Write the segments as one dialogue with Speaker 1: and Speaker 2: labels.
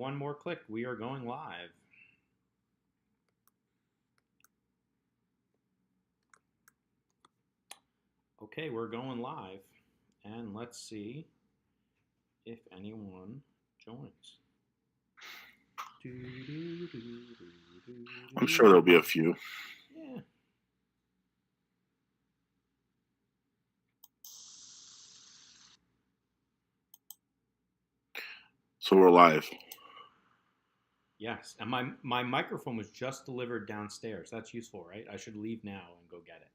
Speaker 1: one more click. We are going live. Okay, we're going live. And let's see if anyone joins.
Speaker 2: I'm sure there'll be a few.
Speaker 1: Yeah.
Speaker 2: So we're live.
Speaker 1: Yes, and my microphone was just delivered downstairs. That's useful, right? I should leave now and go get it.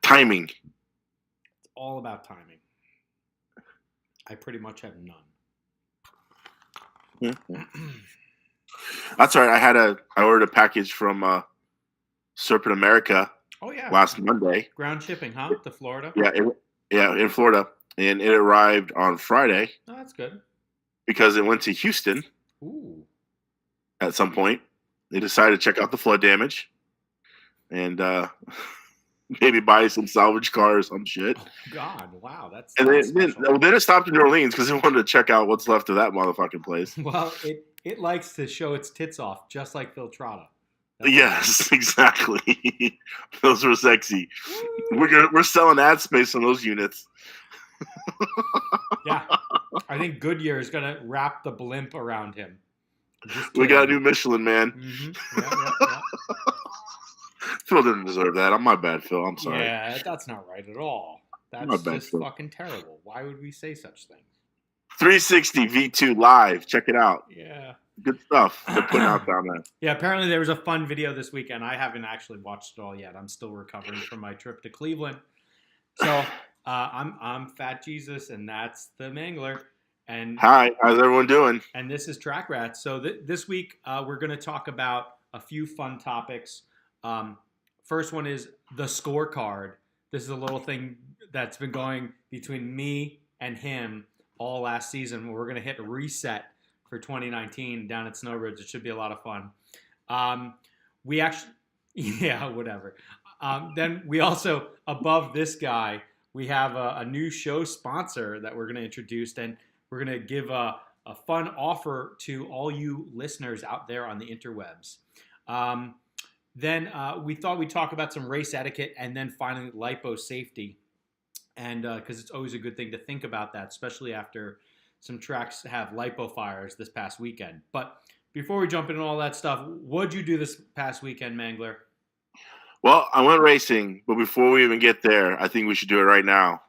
Speaker 2: Timing.
Speaker 1: It's all about timing. I pretty much have none.
Speaker 2: That's all right. I ordered a package from Serpent America.
Speaker 1: Oh yeah.
Speaker 2: Last Monday.
Speaker 1: Ground shipping, huh? To Florida.
Speaker 2: Yeah, in Florida, and it arrived on Friday.
Speaker 1: Oh, that's good.
Speaker 2: Because it went to Houston.
Speaker 1: Ooh.
Speaker 2: At some point, they decided to check out the flood damage, and maybe buy some salvage car or some shit.
Speaker 1: Oh, God, wow, that's.
Speaker 2: And then it stopped in New Orleans because they wanted to check out what's left of that motherfucking place.
Speaker 1: Well, it likes to show its tits off, just like Filtrata.
Speaker 2: Yes, exactly. Those were sexy. We're selling ad space on those units.
Speaker 1: Yeah, I think Goodyear is gonna wrap the blimp around him.
Speaker 2: We got a new Michelin, man.
Speaker 1: Mm-hmm. Yeah.
Speaker 2: Phil didn't deserve that. I'm my bad, Phil. I'm sorry.
Speaker 1: Yeah, that's not right at all. That's just fucking terrible. Why would we say such things?
Speaker 2: 360 V2 live. Check it out.
Speaker 1: Yeah.
Speaker 2: Good stuff they're putting out down there.
Speaker 1: Yeah, apparently there was a fun video this weekend. I haven't actually watched it all yet. I'm still recovering from my trip to Cleveland. So I'm Fat Jesus, and that's the Mangler. And
Speaker 2: hi, how's everyone doing?
Speaker 1: And this is Track Rats. So this week we're going to talk about a few fun topics. First one is the scorecard. This is a little thing that's been going between me and him all last season. We're going to hit a reset for 2019 down at Snowbirds. It should be a lot of fun. We actually, yeah, whatever. Then we also, above this guy, we have a new show sponsor that we're going to introduce, and we're going to give a fun offer to all you listeners out there on the interwebs. Then we thought we'd talk about some race etiquette, and then finally LIPO Safety, and because it's always a good thing to think about that, especially after some tracks have LIPO fires this past weekend. But before we jump into all that stuff, what'd you do this past weekend, Mangler?
Speaker 2: Well, I went racing, but before we even get there, I think we should do it right now.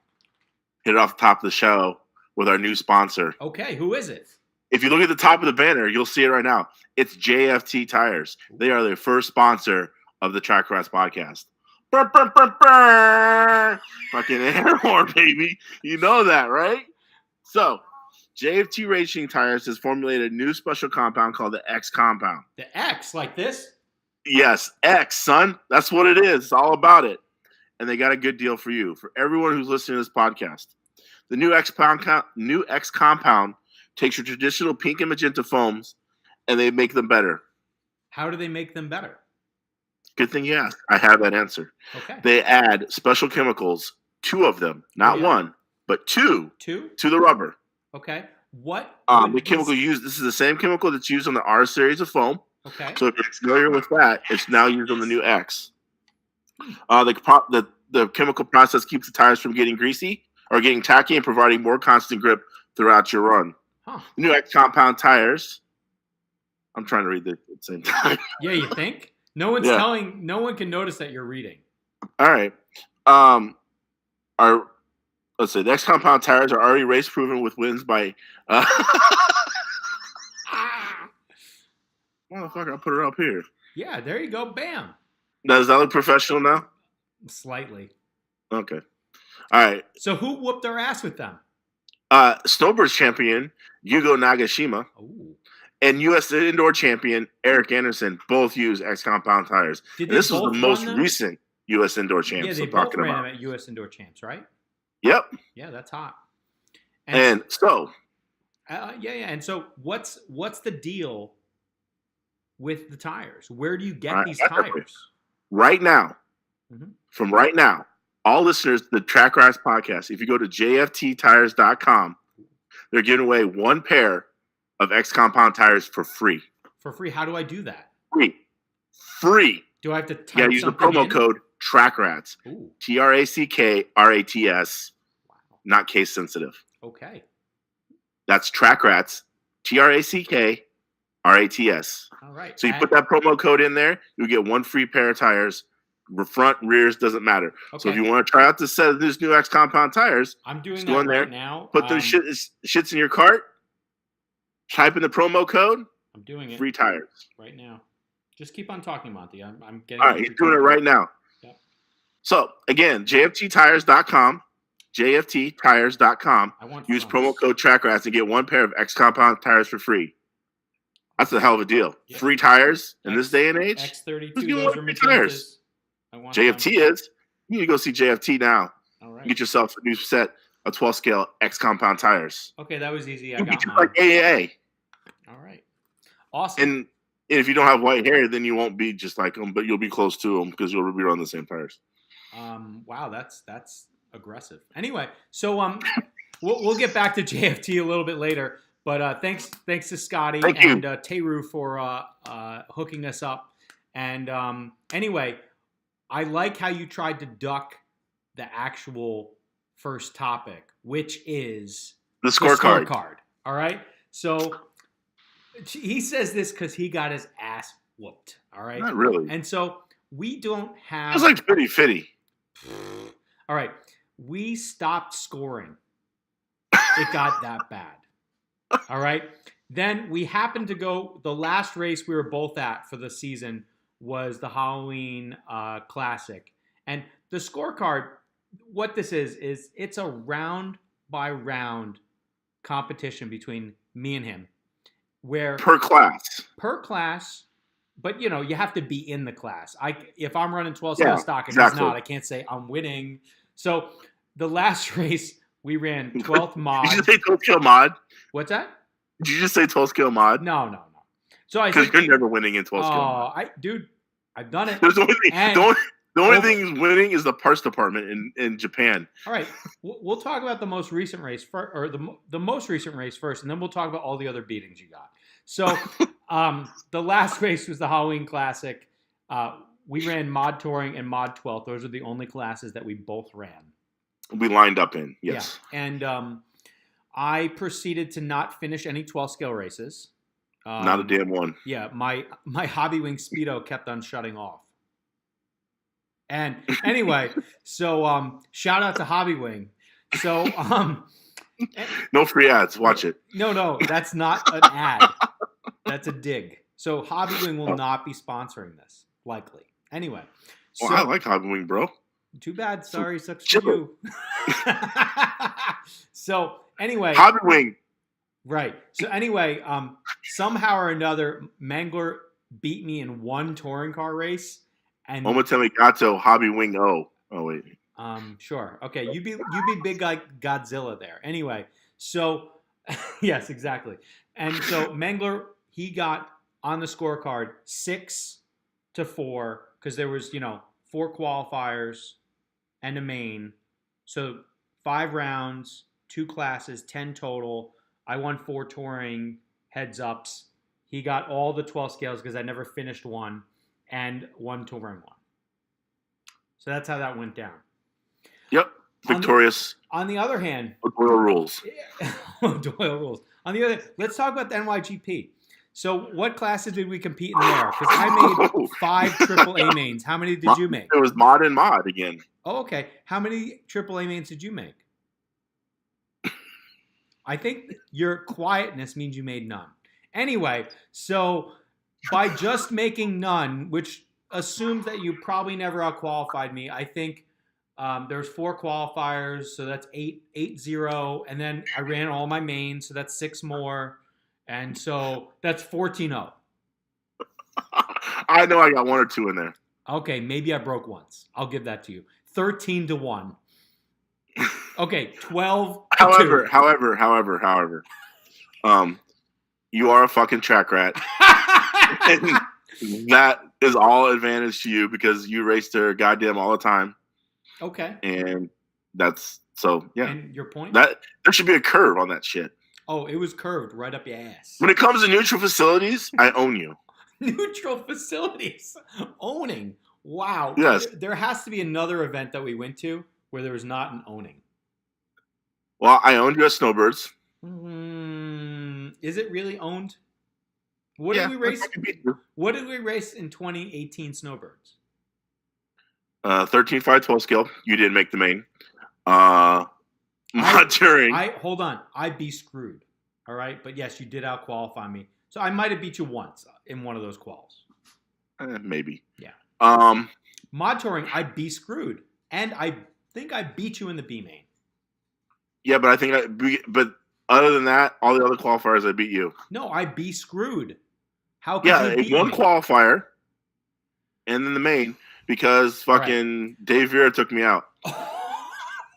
Speaker 2: Hit it off the top of the show with our new sponsor.
Speaker 1: Okay, who is it?
Speaker 2: If you look at the top of the banner, you'll see it right now. It's JFT Tires. They are the first sponsor of the Track Rats podcast. Burr, burr, burr, burr. Fucking air horn, baby. You know that, right? So, JFT Racing Tires has formulated a new special compound called the X compound.
Speaker 1: The X, like this?
Speaker 2: Yes, X, son. That's what it is. It's all about it. And they got a good deal for you. For everyone who's listening to this podcast. The new X compound takes your traditional pink and magenta foams, and they make them better.
Speaker 1: How do they make them better?
Speaker 2: Good thing you asked. I have that answer.
Speaker 1: Okay.
Speaker 2: They add special chemicals, 2 of them, not 1, but 2 to the rubber.
Speaker 1: Okay. What?
Speaker 2: The chemical used, this is the same chemical that's used on the R series of foam.
Speaker 1: Okay.
Speaker 2: So if you're familiar with that, it's now used on the new X. The chemical process keeps the tires from getting greasy or getting tacky and providing more constant grip throughout your run.
Speaker 1: Huh.
Speaker 2: The new X compound tires. I'm trying to read this at the same time.
Speaker 1: Yeah, you think? No one's telling. No one can notice that you're reading.
Speaker 2: All right. Let's say the X compound tires are already race proven with wins by. Motherfucker, I'll put it up here.
Speaker 1: Yeah, there you go. Bam.
Speaker 2: Now, does that look professional now?
Speaker 1: Slightly.
Speaker 2: Okay. All right.
Speaker 1: So who whooped our ass with them?
Speaker 2: Snowbirds champion Yugo Nagashima.
Speaker 1: Ooh.
Speaker 2: And U.S. Indoor champion Eric Anderson both use X compound tires. This was the most recent U.S. Indoor champs.
Speaker 1: Yeah, they both ran them at U.S. Indoor champs, right?
Speaker 2: Yep.
Speaker 1: Yeah, that's hot.
Speaker 2: And so.
Speaker 1: And so what's the deal with the tires? Where do you get these tires?
Speaker 2: Right now. Mm-hmm. From right now, all listeners to the Track Rats podcast, if you go to jfttires.com, they're giving away 1 pair of X Compound tires for free.
Speaker 1: For free? How do I do that?
Speaker 2: Free.
Speaker 1: Do I have to type
Speaker 2: Yeah, use the
Speaker 1: something
Speaker 2: promo
Speaker 1: in?
Speaker 2: code TRACKRATS.
Speaker 1: Ooh.
Speaker 2: TRACKRATS.
Speaker 1: Wow.
Speaker 2: Not case sensitive.
Speaker 1: Okay.
Speaker 2: That's TRACKRATS. TRACKRATS.
Speaker 1: All right.
Speaker 2: So you put that promo code in there, you get 1 free pair of tires. Front, rears, doesn't matter.
Speaker 1: Okay.
Speaker 2: So if you want to try out this set of these new X Compound tires,
Speaker 1: I'm doing
Speaker 2: just
Speaker 1: that
Speaker 2: go in there,
Speaker 1: right now.
Speaker 2: put those shits in your cart, type in the promo code,
Speaker 1: I'm doing it
Speaker 2: free tires.
Speaker 1: right now. Just keep on talking, Monty. I'm getting.
Speaker 2: All right, he's doing it right now.
Speaker 1: Yep.
Speaker 2: So again, jfttires.com, jfttires.com.
Speaker 1: I want
Speaker 2: Use
Speaker 1: fronts.
Speaker 2: promo code TRACKRATS and get 1 pair of X Compound tires for free. That's a hell of a deal.
Speaker 1: Yep.
Speaker 2: Free tires in this day and age.
Speaker 1: X32.
Speaker 2: Who's giving
Speaker 1: Those
Speaker 2: away
Speaker 1: are
Speaker 2: free tires?
Speaker 1: magentas. I want
Speaker 2: JFT
Speaker 1: them.
Speaker 2: is. You need to go see JFT now.
Speaker 1: All right.
Speaker 2: Get yourself a new set of 12 scale X Compound tires.
Speaker 1: Okay, that was easy. I
Speaker 2: You
Speaker 1: got
Speaker 2: get
Speaker 1: mine.
Speaker 2: like AAA.
Speaker 1: All right. Awesome.
Speaker 2: And if you don't have white hair, then you won't be just like them, but you'll be close to them because you'll be on the same tires.
Speaker 1: Wow, that's aggressive. Anyway, so we'll get back to JFT a little bit later. But thanks to Scotty
Speaker 2: Thank you.
Speaker 1: and Teru for hooking us up. And anyway, I like how you tried to duck the actual first topic, which is
Speaker 2: The scorecard.
Speaker 1: All right. So he says this because he got his ass whooped. All right.
Speaker 2: Not really.
Speaker 1: And so we don't have.
Speaker 2: It was like fitty.
Speaker 1: All right. We stopped scoring. It got that bad. All right. Then we happened to go. The last race we were both at for the season was the Halloween Classic. And the scorecard, what this is it's a round by round competition between me and him. Where
Speaker 2: Per class.
Speaker 1: But you have to be in the class. If I'm running 12 scale stock and he's not, I can't say I'm winning. So the last race we ran 12th mod.
Speaker 2: Did you say 12 scale mod?
Speaker 1: What's that?
Speaker 2: Did you just say 12 scale mod?
Speaker 1: No. So I
Speaker 2: Because
Speaker 1: said,
Speaker 2: you're never winning in 12 scale mod.
Speaker 1: dude, I've done it.
Speaker 2: There's the only thing,
Speaker 1: And-
Speaker 2: the only thing winning is the parts department in Japan.
Speaker 1: All right, we'll talk about the most recent race first, or the most recent race first, and then we'll talk about all the other beatings you got. So, the last race was the Halloween Classic. We ran Mod Touring and Mod 12th. Those are the only classes that we both ran.
Speaker 2: We lined up in, yes.
Speaker 1: Yeah. And I proceeded to not finish any 12 scale races.
Speaker 2: Not a damn one.
Speaker 1: Yeah, my Hobby Wing Speedo kept on shutting off. And anyway, so shout out to Hobby Wing. So
Speaker 2: No free ads. Watch it.
Speaker 1: no, that's not an ad. That's a dig. So Hobby Wing will not be sponsoring this, likely. Anyway. So,
Speaker 2: Well, I like Hobby Wing, bro.
Speaker 1: Too bad. Sorry, sucks
Speaker 2: Chipper.
Speaker 1: for you. So anyway.
Speaker 2: Hobby Wing.
Speaker 1: Right. So anyway, somehow or another, Mangler beat me in one touring car race. And
Speaker 2: Omatemi Gato, Hobby Wing O. Oh, wait.
Speaker 1: Sure. Okay, you be big like Godzilla there. Anyway, so yes, exactly. And so Mangler, he got on the scorecard 6-4 because there was 4 qualifiers and a main, so 5 rounds, 2 classes, 10 total. I won 4 touring heads ups. He got all the 12 scales because I never finished one, and 1 touring one. So that's how that went down.
Speaker 2: Yep. Victorious.
Speaker 1: On the other hand,
Speaker 2: Doyle rules.
Speaker 1: Doyle rules. On the other, let's talk about the NYGP. So, what classes did we compete in there? Because I made 5 AAA mains. How many did you make?
Speaker 2: It was mod and mod again.
Speaker 1: Oh, okay. How many AAA mains did you make? I think your quietness means you made none. Anyway, so by just making none, which assumes that you probably never outqualified me, I think there's 4 qualifiers, so that's 8-0, and then I ran all my mains, so that's 6 more, and so that's 14-0.
Speaker 2: I know I got 1 or 2 in there.
Speaker 1: Okay, maybe I broke once. I'll give that to you. 13-1. Okay, 12-2.
Speaker 2: However, you are a fucking track rat. And that is all advantage to you because you race her goddamn all the time.
Speaker 1: Okay.
Speaker 2: And that's so yeah.
Speaker 1: And your point?
Speaker 2: That there should be a curve on that shit.
Speaker 1: Oh, it was curved right up your ass.
Speaker 2: When it comes to neutral facilities, I own you.
Speaker 1: Neutral facilities. Owning. Wow.
Speaker 2: Yes.
Speaker 1: There has to be another event that we went to where there was not an owning.
Speaker 2: Well, I owned you at Snowbirds.
Speaker 1: Is it really owned? What
Speaker 2: Yeah,
Speaker 1: did we race?
Speaker 2: I can beat you.
Speaker 1: What did we race in 2018 Snowbirds?
Speaker 2: 13 5 12 scale. You didn't make the main. Monitoring.
Speaker 1: Hold on. I'd be screwed. All right. But yes, you did out qualify me. So I might have beat you once in one of those quals.
Speaker 2: Maybe.
Speaker 1: Yeah.
Speaker 2: Mod
Speaker 1: touring, I'd be screwed. And I think I beat you in the B main.
Speaker 2: Yeah, but I think but other than that, all the other qualifiers I beat you.
Speaker 1: No, I'd be screwed. How could you beat
Speaker 2: one
Speaker 1: me?
Speaker 2: qualifier and then the main because fucking Dave Vera took me out.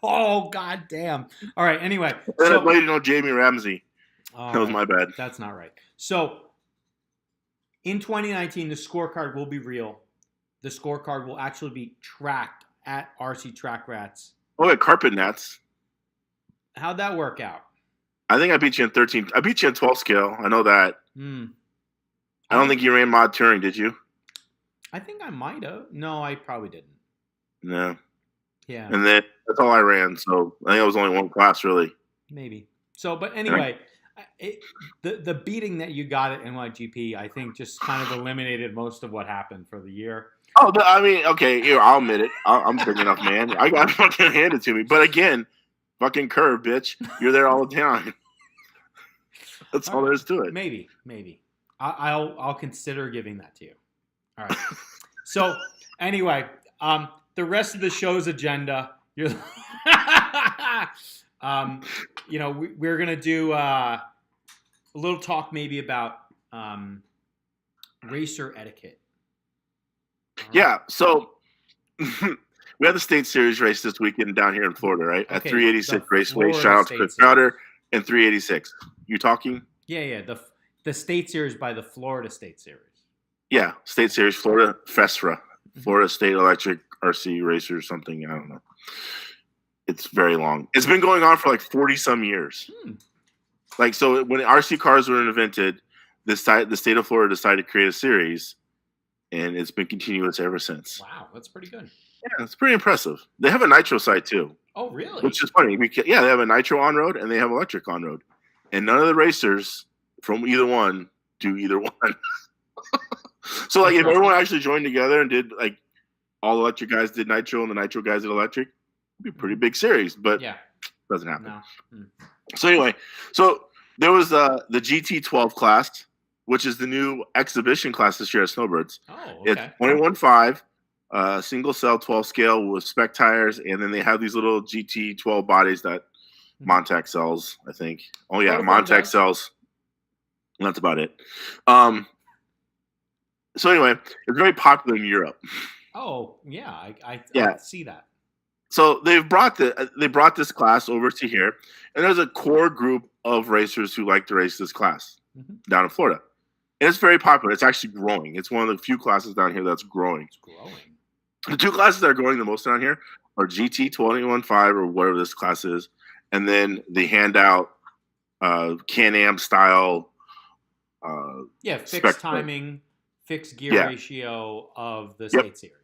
Speaker 1: Oh, god damn. All right, anyway.
Speaker 2: Then I played Jamie Ramsey. That was my bad.
Speaker 1: That's not right. So, in 2019, the scorecard will be real. The scorecard will actually be tracked at RC Track Rats.
Speaker 2: Oh, yeah, carpet nets.
Speaker 1: How'd that work out?
Speaker 2: I think I beat you in 13. I beat you in 12 scale. I know that. I don't think you ran mod touring, did you?
Speaker 1: I think I might have. No, I probably didn't.
Speaker 2: No.
Speaker 1: Yeah.
Speaker 2: And then that's all I ran. So I think it was only one class, really.
Speaker 1: Maybe. So, but anyway, the beating that you got at NYGP, I think, just kind of eliminated most of what happened for the year.
Speaker 2: Oh, I mean, okay, here, I'll admit it. I'm big enough, man. I got fucking handed to me. But again, fucking curve, bitch. You're there all the time. That's all there is to it.
Speaker 1: Maybe. I'll consider giving that to you. All right. So anyway, the rest of the show's agenda, we're gonna do a little talk maybe about racer etiquette. Right.
Speaker 2: Yeah. So we had the State Series race this weekend down here in Florida, right?
Speaker 1: Okay,
Speaker 2: at 386 Raceway.
Speaker 1: Florida
Speaker 2: Shout out to
Speaker 1: State
Speaker 2: Chris Crowder and 386. You talking?
Speaker 1: Yeah. The State Series by the Florida State Series.
Speaker 2: Yeah, State Series, Florida FESRA, Florida State Electric RC Racer or something. I don't know. It's very long. It's been going on for like 40 some years. Like, so when RC cars were invented, the state of Florida decided to create a series, and it's been continuous ever since.
Speaker 1: Wow, that's pretty good.
Speaker 2: Yeah, it's pretty impressive. They have a nitro side too.
Speaker 1: Oh, really?
Speaker 2: Which is funny. They have a nitro on road and they have electric on road, and none of the racers from either one do either one. So, like, if everyone actually joined together and did, like, all electric guys did nitro and the nitro guys did electric, it'd be a pretty big series, but it doesn't happen.
Speaker 1: No.
Speaker 2: So, anyway, there was the GT12 class, which is the new exhibition class this year at Snowbirds.
Speaker 1: Oh, okay.
Speaker 2: It's 21.5, single cell 12 scale with spec tires, and then they have these little GT12 bodies that Montec sells, I think. Oh, yeah, Montec sells. That's about it. So anyway, it's very popular in Europe.
Speaker 1: Oh yeah, I see that.
Speaker 2: So they brought this class over to here, and there's a core group of racers who like to race this class down in Florida, and it's very popular. It's actually growing. It's one of the few classes down here that's growing. It's growing. The two classes that are growing the most down here are GT 21.5 or whatever this class is, and then they hand out Can-Am style.
Speaker 1: Fixed timing. Fixed gear ratio of the State Series.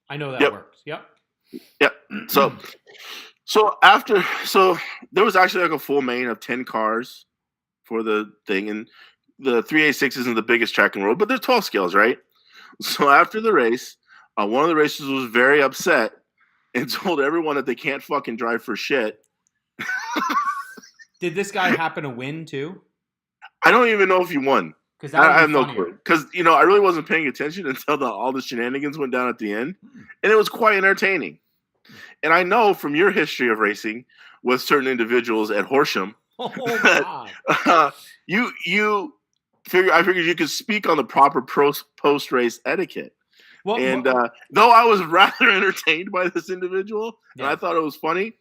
Speaker 1: I know that works. Yep.
Speaker 2: So there was actually like a full main of 10 cars for the thing, and the 386 isn't the biggest track in the world, but they're 12 scales, right? So after the race, one of the racers was very upset and told everyone that they can't fucking drive for shit.
Speaker 1: Did this guy happen to win too?
Speaker 2: I don't even know if he won. I have no clue. Because, I really wasn't paying attention until all the shenanigans went down at the end. And it was quite entertaining. And I know from your history of racing with certain individuals at Horsham, I figured you could speak on the proper post-race etiquette. Though I was rather entertained by this individual, and I thought it was funny,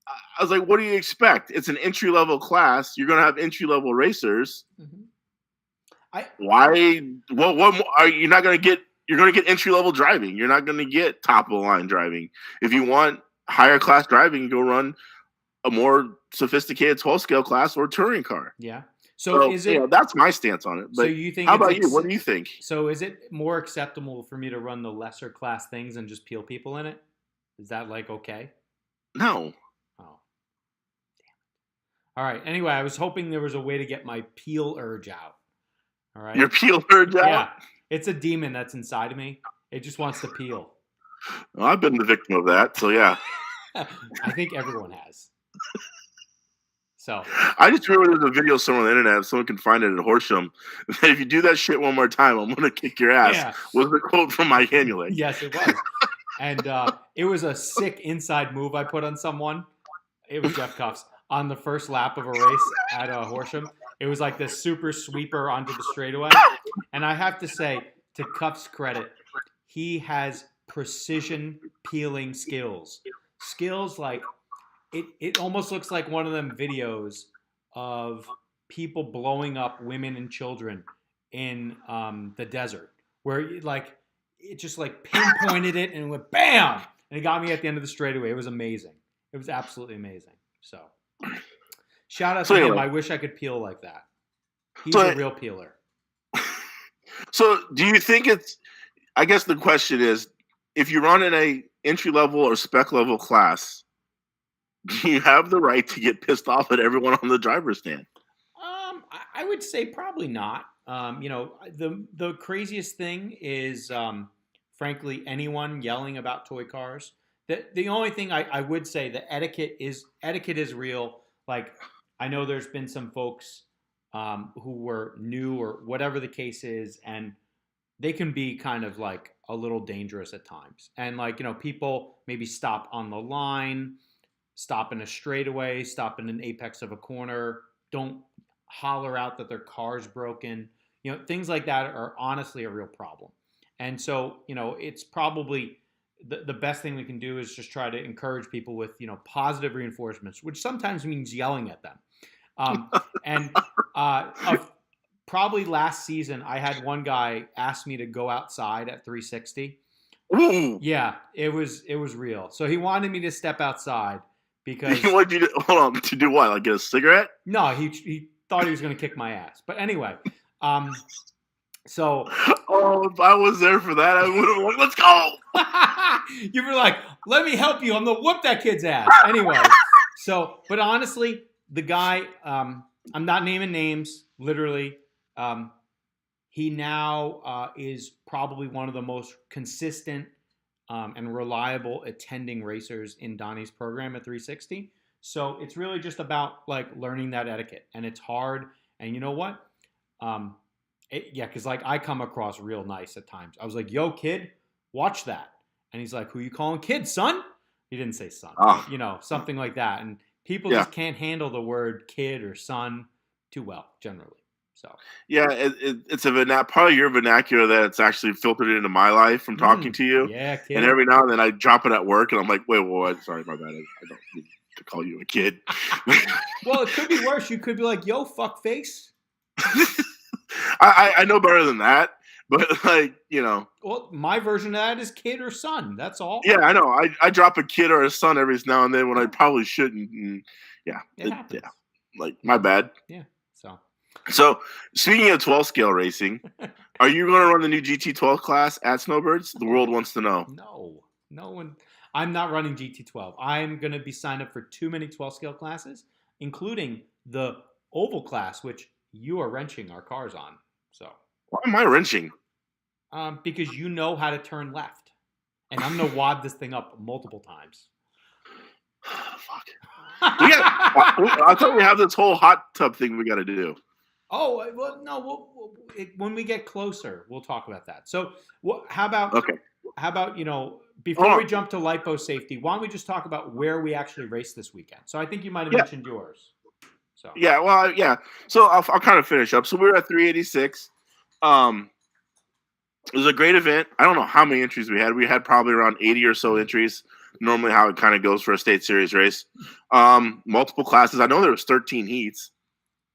Speaker 2: I was like, what do you expect? It's an entry-level class. You're going to have entry-level racers. Why? What are you not going to get? You're going to get entry level driving. You're not going to get top of the line driving. If you want higher class driving, go run a more sophisticated 12 scale class or touring car.
Speaker 1: Yeah. So is it?
Speaker 2: That's my stance on it.
Speaker 1: So
Speaker 2: But
Speaker 1: you think?
Speaker 2: how about you? What do you think?
Speaker 1: So is it more acceptable for me to run the lesser class things and just peel people in it? Is that like okay?
Speaker 2: No.
Speaker 1: Oh, damn it. All right. Anyway, I was hoping there was a way to get my peel urge out. All right.
Speaker 2: Your peel urge out?
Speaker 1: Yeah. It's a demon that's inside of me. It just wants to peel.
Speaker 2: Well, I've been the victim of that, so yeah.
Speaker 1: I think everyone has. So
Speaker 2: I just remember there's a video somewhere on the internet. If someone can find it at Horsham, that if you do that shit one more time, I'm gonna kick your ass.
Speaker 1: Yeah.
Speaker 2: Was the quote from Mike Hanulik?
Speaker 1: Yes, it was. And it was a sick inside move I put on someone. It was Jeff Cuffs on the first lap of a race at Horsham. It was like this super sweeper onto the straightaway. And I have to say, to Cuffs' credit, he has precision peeling skills. Skills like it almost looks like one of them videos of people blowing up women and children in the desert, where like it just like pinpointed it and went bam, and it got me at the end of the straightaway. It was amazing. It was absolutely amazing. So shout out to him. I wish I could peel like that. He's a real peeler.
Speaker 2: So do you think it's, I guess the question is, if you run in a entry level or spec level class, do you have the right to get pissed off at everyone on the driver's stand?
Speaker 1: I would say probably not. The craziest thing is, frankly, anyone yelling about toy cars. The only thing I would say, the etiquette is real. Like, I know there's been some folks who were new or whatever the case is, and they can be kind of like a little dangerous at times. And like, people maybe stop on the line, stop in a straightaway, stop in an apex of a corner, don't holler out that their car's broken. Things like that are honestly a real problem. And so, it's probably the best thing we can do is just try to encourage people with, positive reinforcements, which sometimes means yelling at them. Probably last season, I had one guy ask me to go outside at 360.
Speaker 2: Ooh.
Speaker 1: Yeah, it was real. So he wanted me to step outside because
Speaker 2: what did you do? Hold on, to do what? Like get a cigarette?
Speaker 1: No, he thought he was going to kick my ass. But anyway, so
Speaker 2: if I was there for that, I would have like, let's go.
Speaker 1: You were like, let me help you. I'm gonna whoop that kid's ass. Anyway, but honestly, the guy, I'm not naming names, literally. He now is probably one of the most consistent and reliable attending racers in Donnie's program at 360. So it's really just about like learning that etiquette, and it's hard. And you know what? Because like I come across real nice at times. I was like, "Yo, kid, watch that," and he's like, "Who you calling kid, son?" He didn't say son, something like that. And people just can't handle the word kid or son too well, generally. So
Speaker 2: yeah, it's part of your vernacular that it's actually filtered into my life from talking to you.
Speaker 1: Yeah, kid.
Speaker 2: And every now and then I drop it at work, and I'm like, wait, sorry, my bad. I don't mean to call you a kid.
Speaker 1: Well, it could be worse. You could be like, yo, fuck face.
Speaker 2: I know better than that, but like,
Speaker 1: Well, my version of that is kid or son. That's all.
Speaker 2: Yeah, I know. I drop a kid or a son every now and then when I probably shouldn't. And
Speaker 1: it happens.
Speaker 2: Yeah, like my bad.
Speaker 1: Yeah.
Speaker 2: So speaking of 12 scale racing, are you going to run the new GT12 class at Snowbirds? The world wants to know.
Speaker 1: No one. I'm not running GT12. I'm going to be signed up for too many 12 scale classes, including the oval class, which you are wrenching our cars on. So
Speaker 2: why am I wrenching?
Speaker 1: Because you know how to turn left, and I'm going to wad this thing up multiple times.
Speaker 2: Fuck. I thought we have this whole hot tub thing we got to do.
Speaker 1: Oh, well, no. When we get closer, we'll talk about that. So, how about before we jump to LIPO Safety, why don't we just talk about where we actually race this weekend? So, I think you might have mentioned yours. So
Speaker 2: So I'll kind of finish up. So we were at 386. It was a great event. I don't know how many entries we had. We had probably around 80 or so entries. Normally, how it kind of goes for a state series race. Multiple classes. I know there was 13 heats.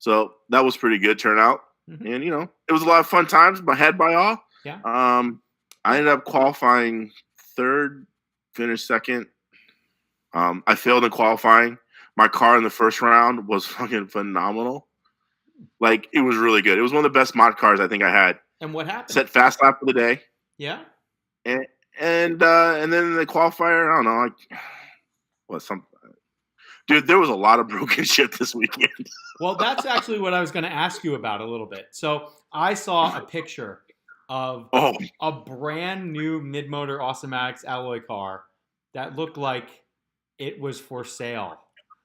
Speaker 2: So that was pretty good turnout. Mm-hmm. And, it was a lot of fun times, but had by all.
Speaker 1: Yeah.
Speaker 2: I ended up qualifying third, finished second. I failed in qualifying. my car in the first round was fucking phenomenal. Like, it was really good. It was one of the best mod cars I think I had.
Speaker 1: And what happened?
Speaker 2: Set fast lap of the day.
Speaker 1: Yeah.
Speaker 2: And then in the qualifier, I don't know, like, what, some dude, there was a lot of broken shit this weekend.
Speaker 1: Well, that's actually what I was going to ask you about a little bit. So I saw a picture of a brand new mid-motor Automatics alloy car that looked like it was for sale.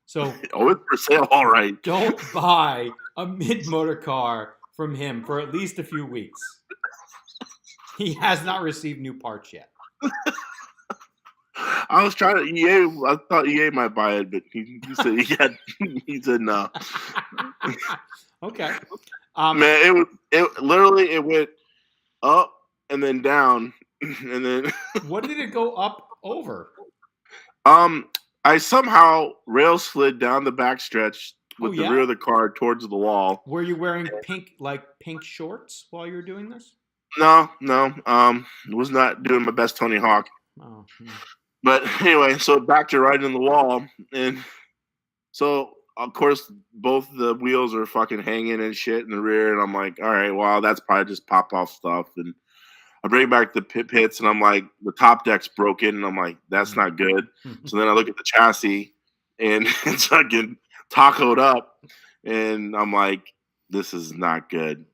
Speaker 1: So
Speaker 2: it's for sale, all right.
Speaker 1: Don't buy a mid-motor car from him for at least a few weeks. He has not received new parts yet.
Speaker 2: I was trying to EA. I thought EA might buy it, but he said he said no.
Speaker 1: Okay.
Speaker 2: Man, it literally went up and then down and then.
Speaker 1: What did it go up over?
Speaker 2: I somehow rail slid down the backstretch with the rear of the car towards the wall.
Speaker 1: Were you wearing pink shorts while you were doing this?
Speaker 2: No. Was not doing my best Tony Hawk.
Speaker 1: Oh.
Speaker 2: But anyway, so back to right in the wall, and so of course both the wheels are fucking hanging and shit in the rear, and I'm like, all right, well, that's probably just pop off stuff. And I bring back the pits, and I'm like, the top deck's broken, and I'm like, that's not good. So then I look at the chassis, and it's fucking tacoed up, and I'm like, this is not good.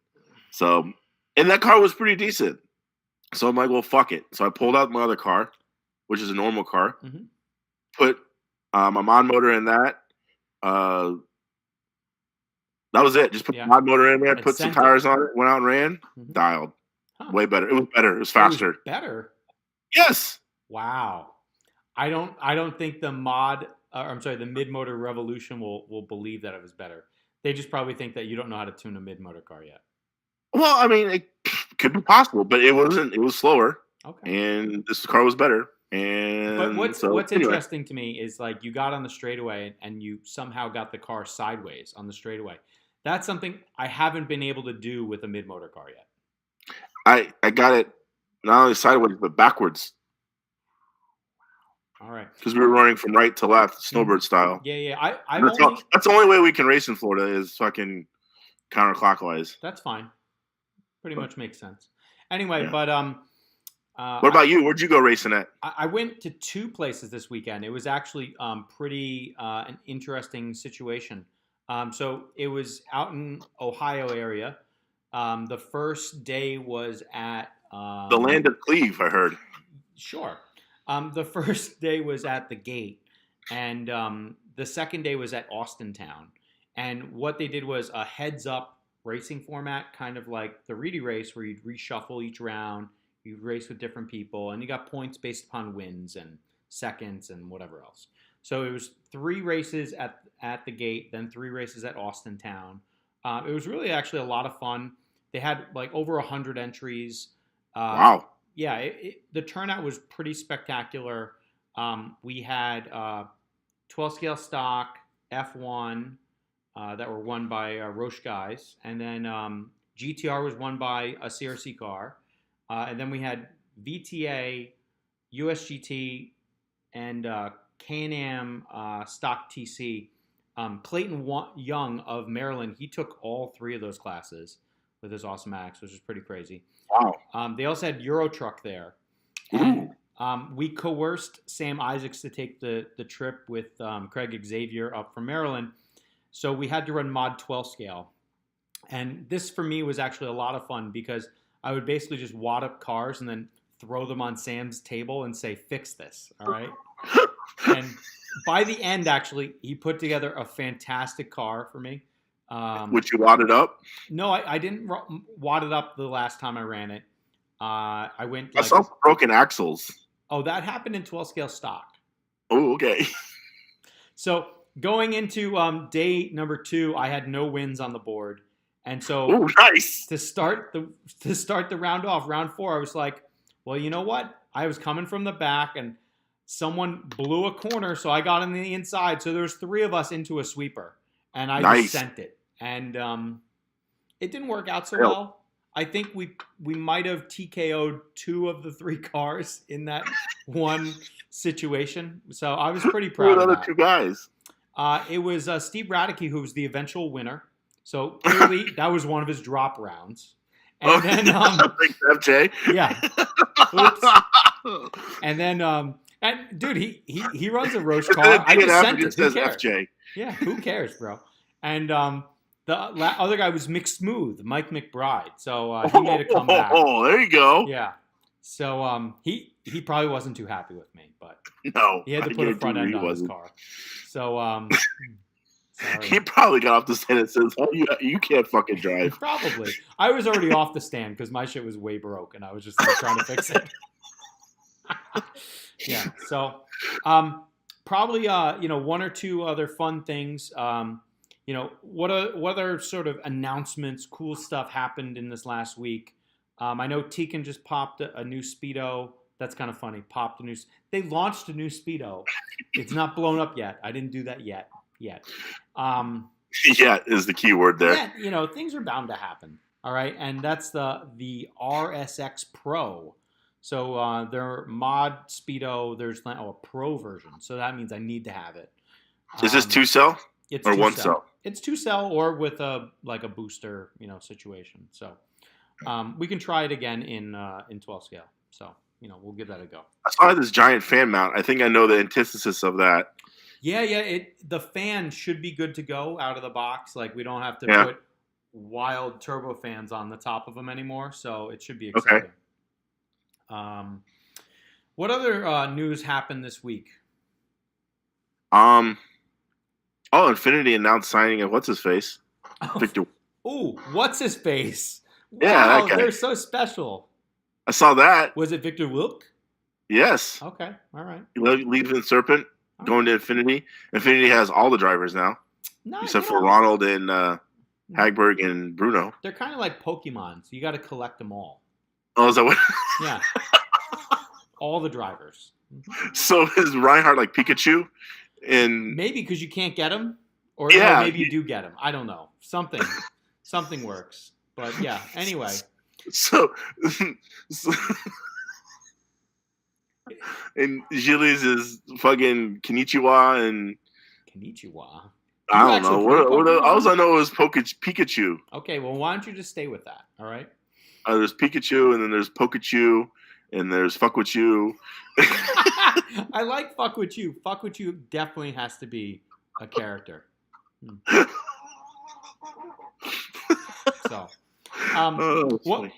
Speaker 2: So, and that car was pretty decent. So I'm like, well, fuck it. So I pulled out my other car, which is a normal car, put my mod motor in that. That was it. Just put the mod motor in there, put some tires on it, went out and ran, dialed. Way better. It was better. It was faster.
Speaker 1: Better?
Speaker 2: Yes.
Speaker 1: Wow. I don't think the mid-motor Revolution will believe that it was better. They just probably think that you don't know how to tune a mid-motor car yet.
Speaker 2: Well, I mean, it could be possible, but it wasn't. It was slower.
Speaker 1: Okay.
Speaker 2: And this car was better. And
Speaker 1: but what's interesting to me is, like, you got on the straightaway and you somehow got the car sideways on the straightaway. That's something I haven't been able to do with a mid-motor car yet.
Speaker 2: I got it not only sideways but backwards.
Speaker 1: All right.
Speaker 2: Because we were running from right to left, snowbird style.
Speaker 1: Yeah.
Speaker 2: That's the only way we can race in Florida is fucking counterclockwise.
Speaker 1: That's fine. Pretty much makes sense. Anyway, but
Speaker 2: what about you? Where'd you go racing at?
Speaker 1: I went to 2 places this weekend. It was actually pretty an interesting situation. So it was out in Ohio area. The first day was at
Speaker 2: the land of Cleve, I heard.
Speaker 1: Sure. The first day was at the gate, and the second day was at Austintown. And what they did was a heads-up racing format, kind of like the Reedy race, where you'd reshuffle each round, you'd race with different people, and you got points based upon wins and seconds and whatever else. So it was 3 races at the gate, then 3 races at Austintown. It was really actually a lot of fun. They had like over 100 entries.
Speaker 2: Wow.
Speaker 1: Yeah, the turnout was pretty spectacular. We had 12 scale stock, F1 that were won by Roche guys. And then GTR was won by a CRC car. And then we had VTA, USGT, and Can-Am stock TC. Clayton Young of Maryland, he took all 3 of those classes with his Automatics, which is pretty crazy.
Speaker 2: Wow.
Speaker 1: They also had Euro Truck there. And, we coerced Sam Isaacs to take the trip with Craig Xavier up from Maryland. So we had to run mod 12 scale. And this for me was actually a lot of fun because I would basically just wad up cars and then throw them on Sam's table and say, fix this, all right? And by the end, actually, he put together a fantastic car for me.
Speaker 2: Which you wadded up?
Speaker 1: No, I didn't wad it up the last time I ran it. I went.
Speaker 2: I saw broken axles.
Speaker 1: Oh, that happened in 12 scale stock.
Speaker 2: Oh, okay.
Speaker 1: So going into day number 2, I had no wins on the board, and so
Speaker 2: nice.
Speaker 1: To start the round off, round 4, I was like, well, you know what? I was coming from the back, and someone blew a corner, so I got on the inside. So there's 3 of us into a sweeper, and I just sent it. And it didn't work out so well. I think we might have TKO'd 2 of the 3 cars in that one situation. So I was pretty proud of that.
Speaker 2: Who were the other 2 guys?
Speaker 1: It was Steve Radicke who was the eventual winner. So clearly that was one of his drop rounds. And then,
Speaker 2: Thanks, FJ.
Speaker 1: yeah. Oops. And then, and dude, he runs a roast car. I just sent it. Who cares?
Speaker 2: FJ.
Speaker 1: Yeah, who cares, bro? And the other guy was McSmooth, Mike McBride. So he made a comeback.
Speaker 2: Oh, there you go.
Speaker 1: Yeah. So he probably wasn't too happy with me, but
Speaker 2: no,
Speaker 1: he had to put a front end on his car. So sorry.
Speaker 2: He probably got off the stand and says, "Oh, you can't fucking drive."
Speaker 1: Probably. I was already off the stand because my shit was way broke, and I was just like, trying to fix it. Yeah. So probably one or two other fun things. What other sort of announcements, cool stuff happened in this last week? I know Tegan just popped a new Speedo. That's kind of funny. They launched a new Speedo. It's not blown up yet. I didn't do that yet. Yeah,
Speaker 2: is the key word there.
Speaker 1: Yeah, things are bound to happen. All right, and that's the RSX Pro. So their mod Speedo, there's a Pro version. So that means I need to have it.
Speaker 2: Is this 2-cell?
Speaker 1: It's
Speaker 2: or
Speaker 1: 2-cell.
Speaker 2: 1-cell?
Speaker 1: It's 2-cell or with a booster, situation. So we can try it again in 12 scale. So we'll give that a go.
Speaker 2: I saw this giant fan mount. I think I know the antithesis of that.
Speaker 1: Yeah. The fan should be good to go out of the box. Like we don't have to put wild turbo fans on the top of them anymore. So it should be exciting. Okay. What other news happened this week?
Speaker 2: Infinity announced signing of what's his face, Victor.
Speaker 1: Ooh, what's his face?
Speaker 2: Yeah,
Speaker 1: wow,
Speaker 2: that guy.
Speaker 1: They're so special.
Speaker 2: I saw that.
Speaker 1: Was it Victor Wilk?
Speaker 2: Yes.
Speaker 1: Okay, all right.
Speaker 2: Leaving Serpent, going to Infinity. Infinity has all the drivers now, except for Ronald and Hagberg and Bruno.
Speaker 1: They're kind of like Pokemon, so you got to collect them all.
Speaker 2: Oh, is that what?
Speaker 1: Yeah. All the drivers.
Speaker 2: So is Reinhardt like Pikachu? And
Speaker 1: maybe because you can't get them, or maybe you do get them. I don't know. Something works. But yeah. Anyway.
Speaker 2: So and Gilles is fucking Konnichiwa and
Speaker 1: Konnichiwa.
Speaker 2: I don't know. What else I know is Pikachu.
Speaker 1: Okay, well, why don't you just stay with that? All right.
Speaker 2: There's Pikachu, and then there's Pokachu, and there's Fuck With You.
Speaker 1: I like Fuck With You. Fuck With You definitely has to be a character. So,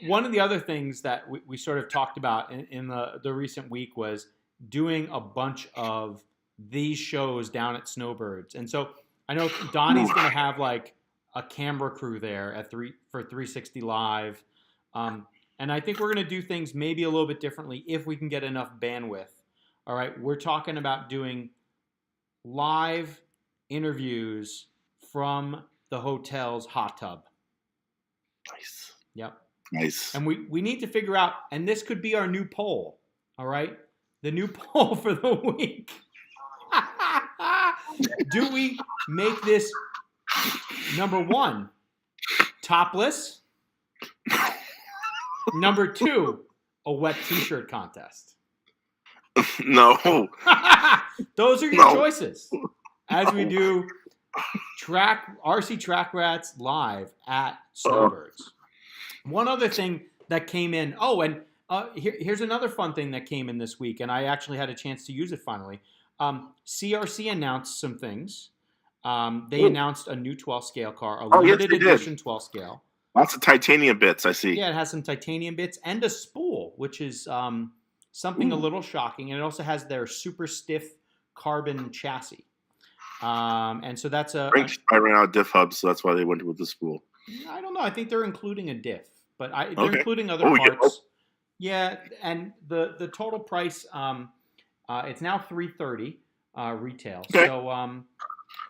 Speaker 1: one of the other things that we sort of talked about in the recent week was doing a bunch of these shows down at Snowbirds. And so I know Donnie's going to have like a camera crew there for 360 Live. And I think we're going to do things maybe a little bit differently if we can get enough bandwidth. All right, we're talking about doing live interviews from the hotel's hot tub.
Speaker 2: Nice.
Speaker 1: Yep.
Speaker 2: Nice.
Speaker 1: And we need to figure out, and this could be our new poll, all right? The new poll for the week. Do we make this number 1, topless? Number 2, a wet t-shirt contest.
Speaker 2: No.
Speaker 1: Those are your choices. As we do RC Track Rats live at Snowbirds. One other thing that came in. Oh, and here's another fun thing that came in this week, and I actually had a chance to use it finally. CRC announced some things. They announced a new 12 scale car, a limited edition 12 scale.
Speaker 2: Lots of titanium bits, I see.
Speaker 1: Yeah, it has some titanium bits and a spool, which is something a little shocking. And it also has their super stiff carbon chassis. And so that's I
Speaker 2: ran out of diff hubs, so that's why they went with the spool.
Speaker 1: I don't know. I think they're including a diff, but they're including other parts. Yeah, and the total price, it's now $330 retail. Okay. So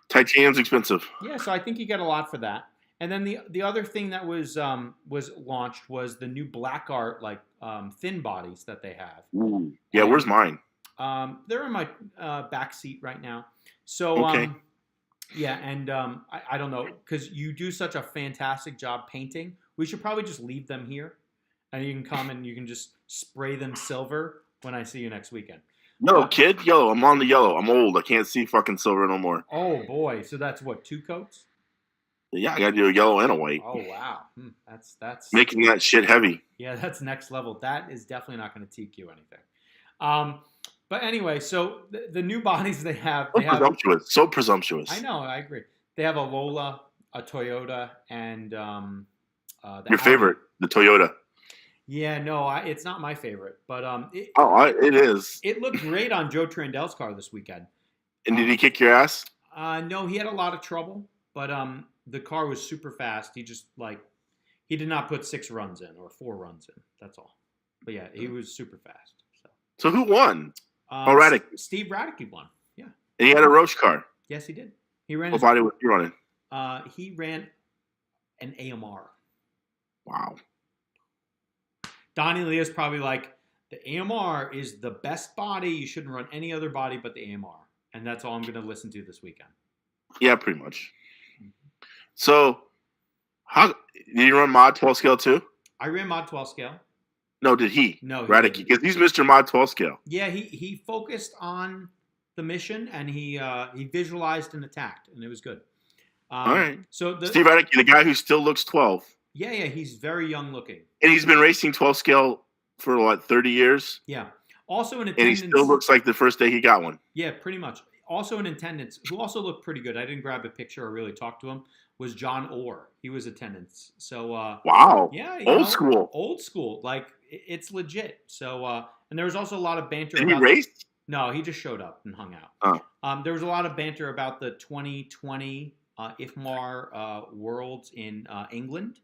Speaker 2: titanium's expensive.
Speaker 1: Yeah, so I think you get a lot for that. And then the other thing that was launched was the new Black Art thin bodies that they have.
Speaker 2: Ooh. Yeah, where's mine?
Speaker 1: They're in my back seat right now. So yeah, and I don't know, because you do such a fantastic job painting. We should probably just leave them here, and you can come and you can just spray them silver when I see you next weekend.
Speaker 2: Yellow, kid. Yellow. I'm on the yellow. I'm old. I can't see fucking silver no more.
Speaker 1: Oh boy, so that's what, 2 coats?
Speaker 2: Yeah, I gotta do a yellow and a white.
Speaker 1: Oh wow, that's
Speaker 2: Making that shit heavy.
Speaker 1: yeah, that's next level. That is definitely not going to TQ anything. But anyway, so the new bodies they have,
Speaker 2: Presumptuous. So presumptuous.
Speaker 1: I know, I agree. They have a Lola, a Toyota, and
Speaker 2: Your favorite, the Toyota.
Speaker 1: Yeah, no, it's not my favorite, but
Speaker 2: it is.
Speaker 1: It looked great on Joe Trandel's car this weekend.
Speaker 2: And did he kick your ass?
Speaker 1: No, he had a lot of trouble, but the car was super fast. He just he did not put 6 runs in or 4 runs in. That's all. But yeah, he was super fast.
Speaker 2: So who won? Raddick.
Speaker 1: Steve Raddick won. Yeah.
Speaker 2: And he had a Roach car.
Speaker 1: Yes, he did. He ran.
Speaker 2: What body was he running?
Speaker 1: He ran an AMR.
Speaker 2: Wow.
Speaker 1: Donnie Leah's probably like, the AMR is the best body. You shouldn't run any other body but the AMR. And that's all I'm going to listen to this weekend.
Speaker 2: Yeah, pretty much. So, did you run Mod 12 scale too?
Speaker 1: I ran Mod 12 scale.
Speaker 2: No, did he?
Speaker 1: No.
Speaker 2: Raddick, because he's Mr. Mod 12 scale.
Speaker 1: Yeah, he focused on the mission and he visualized and attacked, and it was good.
Speaker 2: All right.
Speaker 1: So
Speaker 2: Steve Raddick, the guy who still looks 12.
Speaker 1: Yeah, he's very young looking.
Speaker 2: And he's been racing 12 scale for, 30 years?
Speaker 1: Yeah. Also in attendance.
Speaker 2: And he still looks like the first day he got one.
Speaker 1: Yeah, pretty much. Also in attendance, who also looked pretty good, I didn't grab a picture or really talk to him, was John Orr. He was attendance. So
Speaker 2: wow.
Speaker 1: Yeah.
Speaker 2: Old school.
Speaker 1: Old school. Like, it's legit. So and there was also a lot of banter.
Speaker 2: Did he race?
Speaker 1: No, he just showed up and hung out. Oh. There was a lot of banter about the 2020 IFMAR Worlds in England.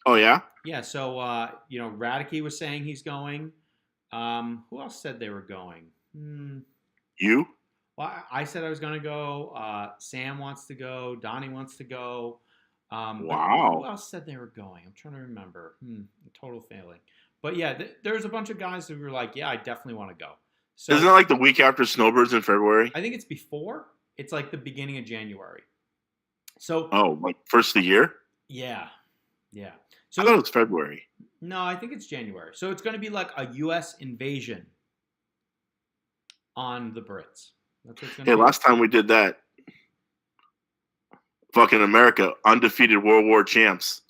Speaker 2: Oh, yeah?
Speaker 1: Yeah, so, Raddick was saying he's going. Who else said they were going?
Speaker 2: You?
Speaker 1: Well, I said I was going to go. Sam wants to go. Donnie wants to go.
Speaker 2: Wow.
Speaker 1: Who else said they were going? I'm trying to remember. Total failing. But, yeah, there's a bunch of guys who were like, yeah, I definitely want to go. So,
Speaker 2: isn't it like the week after Snowbirds in February?
Speaker 1: I think it's before. It's like the beginning of January. So.
Speaker 2: Oh, like first of the year?
Speaker 1: Yeah. Yeah. So,
Speaker 2: I thought it was February.
Speaker 1: No, I think it's January. So it's going to be like a U.S. invasion on the Brits. That's what it's going to be.
Speaker 2: Last time we did that, fucking America, undefeated World War champs.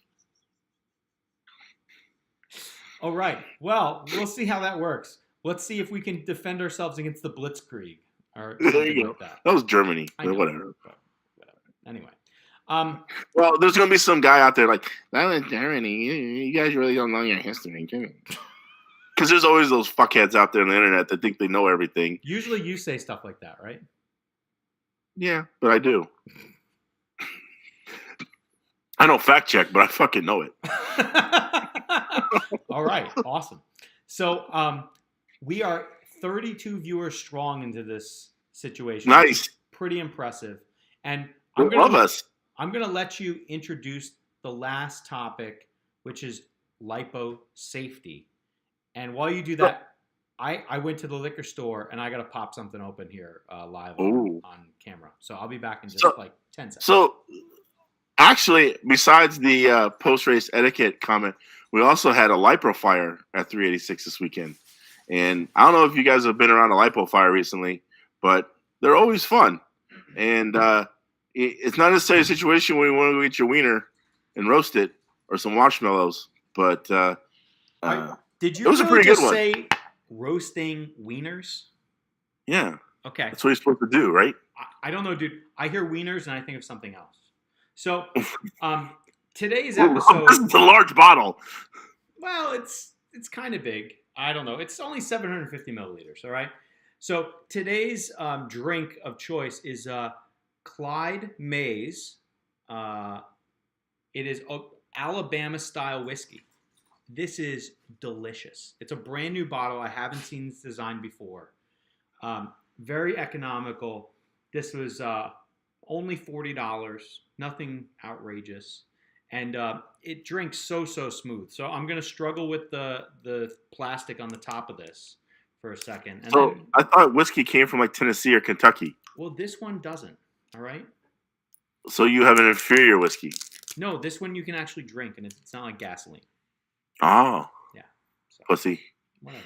Speaker 1: All right. Well, we'll see how that works. Let's see if we can defend ourselves against the Blitzkrieg or something
Speaker 2: there you go.
Speaker 1: like that.
Speaker 2: That was Germany.
Speaker 1: I know,
Speaker 2: whatever.
Speaker 1: Anyway.
Speaker 2: Well, there's going to be some guy out there like, that was Germany. You guys really don't know your history. Because there's always those fuckheads out there on the internet that think they know everything.
Speaker 1: Usually you say stuff like that, right?
Speaker 2: Yeah, but I do. I don't fact check, but I fucking know it.
Speaker 1: All right. Awesome. So we are 32 viewers strong into this situation.
Speaker 2: Nice.
Speaker 1: Pretty impressive. And
Speaker 2: love us.
Speaker 1: I'm going to let you introduce the last topic, which is LIPO Safety. And while you do that, I went to the liquor store and I got to pop something open here live on camera. So I'll be back in just 10 seconds.
Speaker 2: So actually, besides the post-race etiquette comment, we also had a LIPO fire at 386 this weekend. And I don't know if you guys have been around a LIPO fire recently, but they're always fun. And it's not necessarily a situation where you want to go eat your wiener and roast it or some marshmallows, but
Speaker 1: did you
Speaker 2: it was a pretty good one.
Speaker 1: Say roasting wieners?
Speaker 2: Yeah.
Speaker 1: Okay.
Speaker 2: That's what you're supposed to do, right?
Speaker 1: I don't know, dude. I hear wieners and I think of something else. So today's episode.
Speaker 2: This is a large bottle.
Speaker 1: Well, it's kind of big. I don't know. It's only 750 milliliters, all right? So today's drink of choice is Clyde Mays. It is Alabama-style whiskey. This is delicious. It's a brand new bottle. I haven't seen this design before. Very economical. This was only $40. Nothing outrageous. And it drinks so smooth. So I'm going to struggle with the plastic on the top of this for a second. And
Speaker 2: so I thought whiskey came from like Tennessee or Kentucky.
Speaker 1: Well, this one doesn't. All right.
Speaker 2: So you have an inferior whiskey.
Speaker 1: No, this one you can actually drink, and it's not like gasoline.
Speaker 2: Oh.
Speaker 1: Yeah. So,
Speaker 2: pussy.
Speaker 1: Whatever.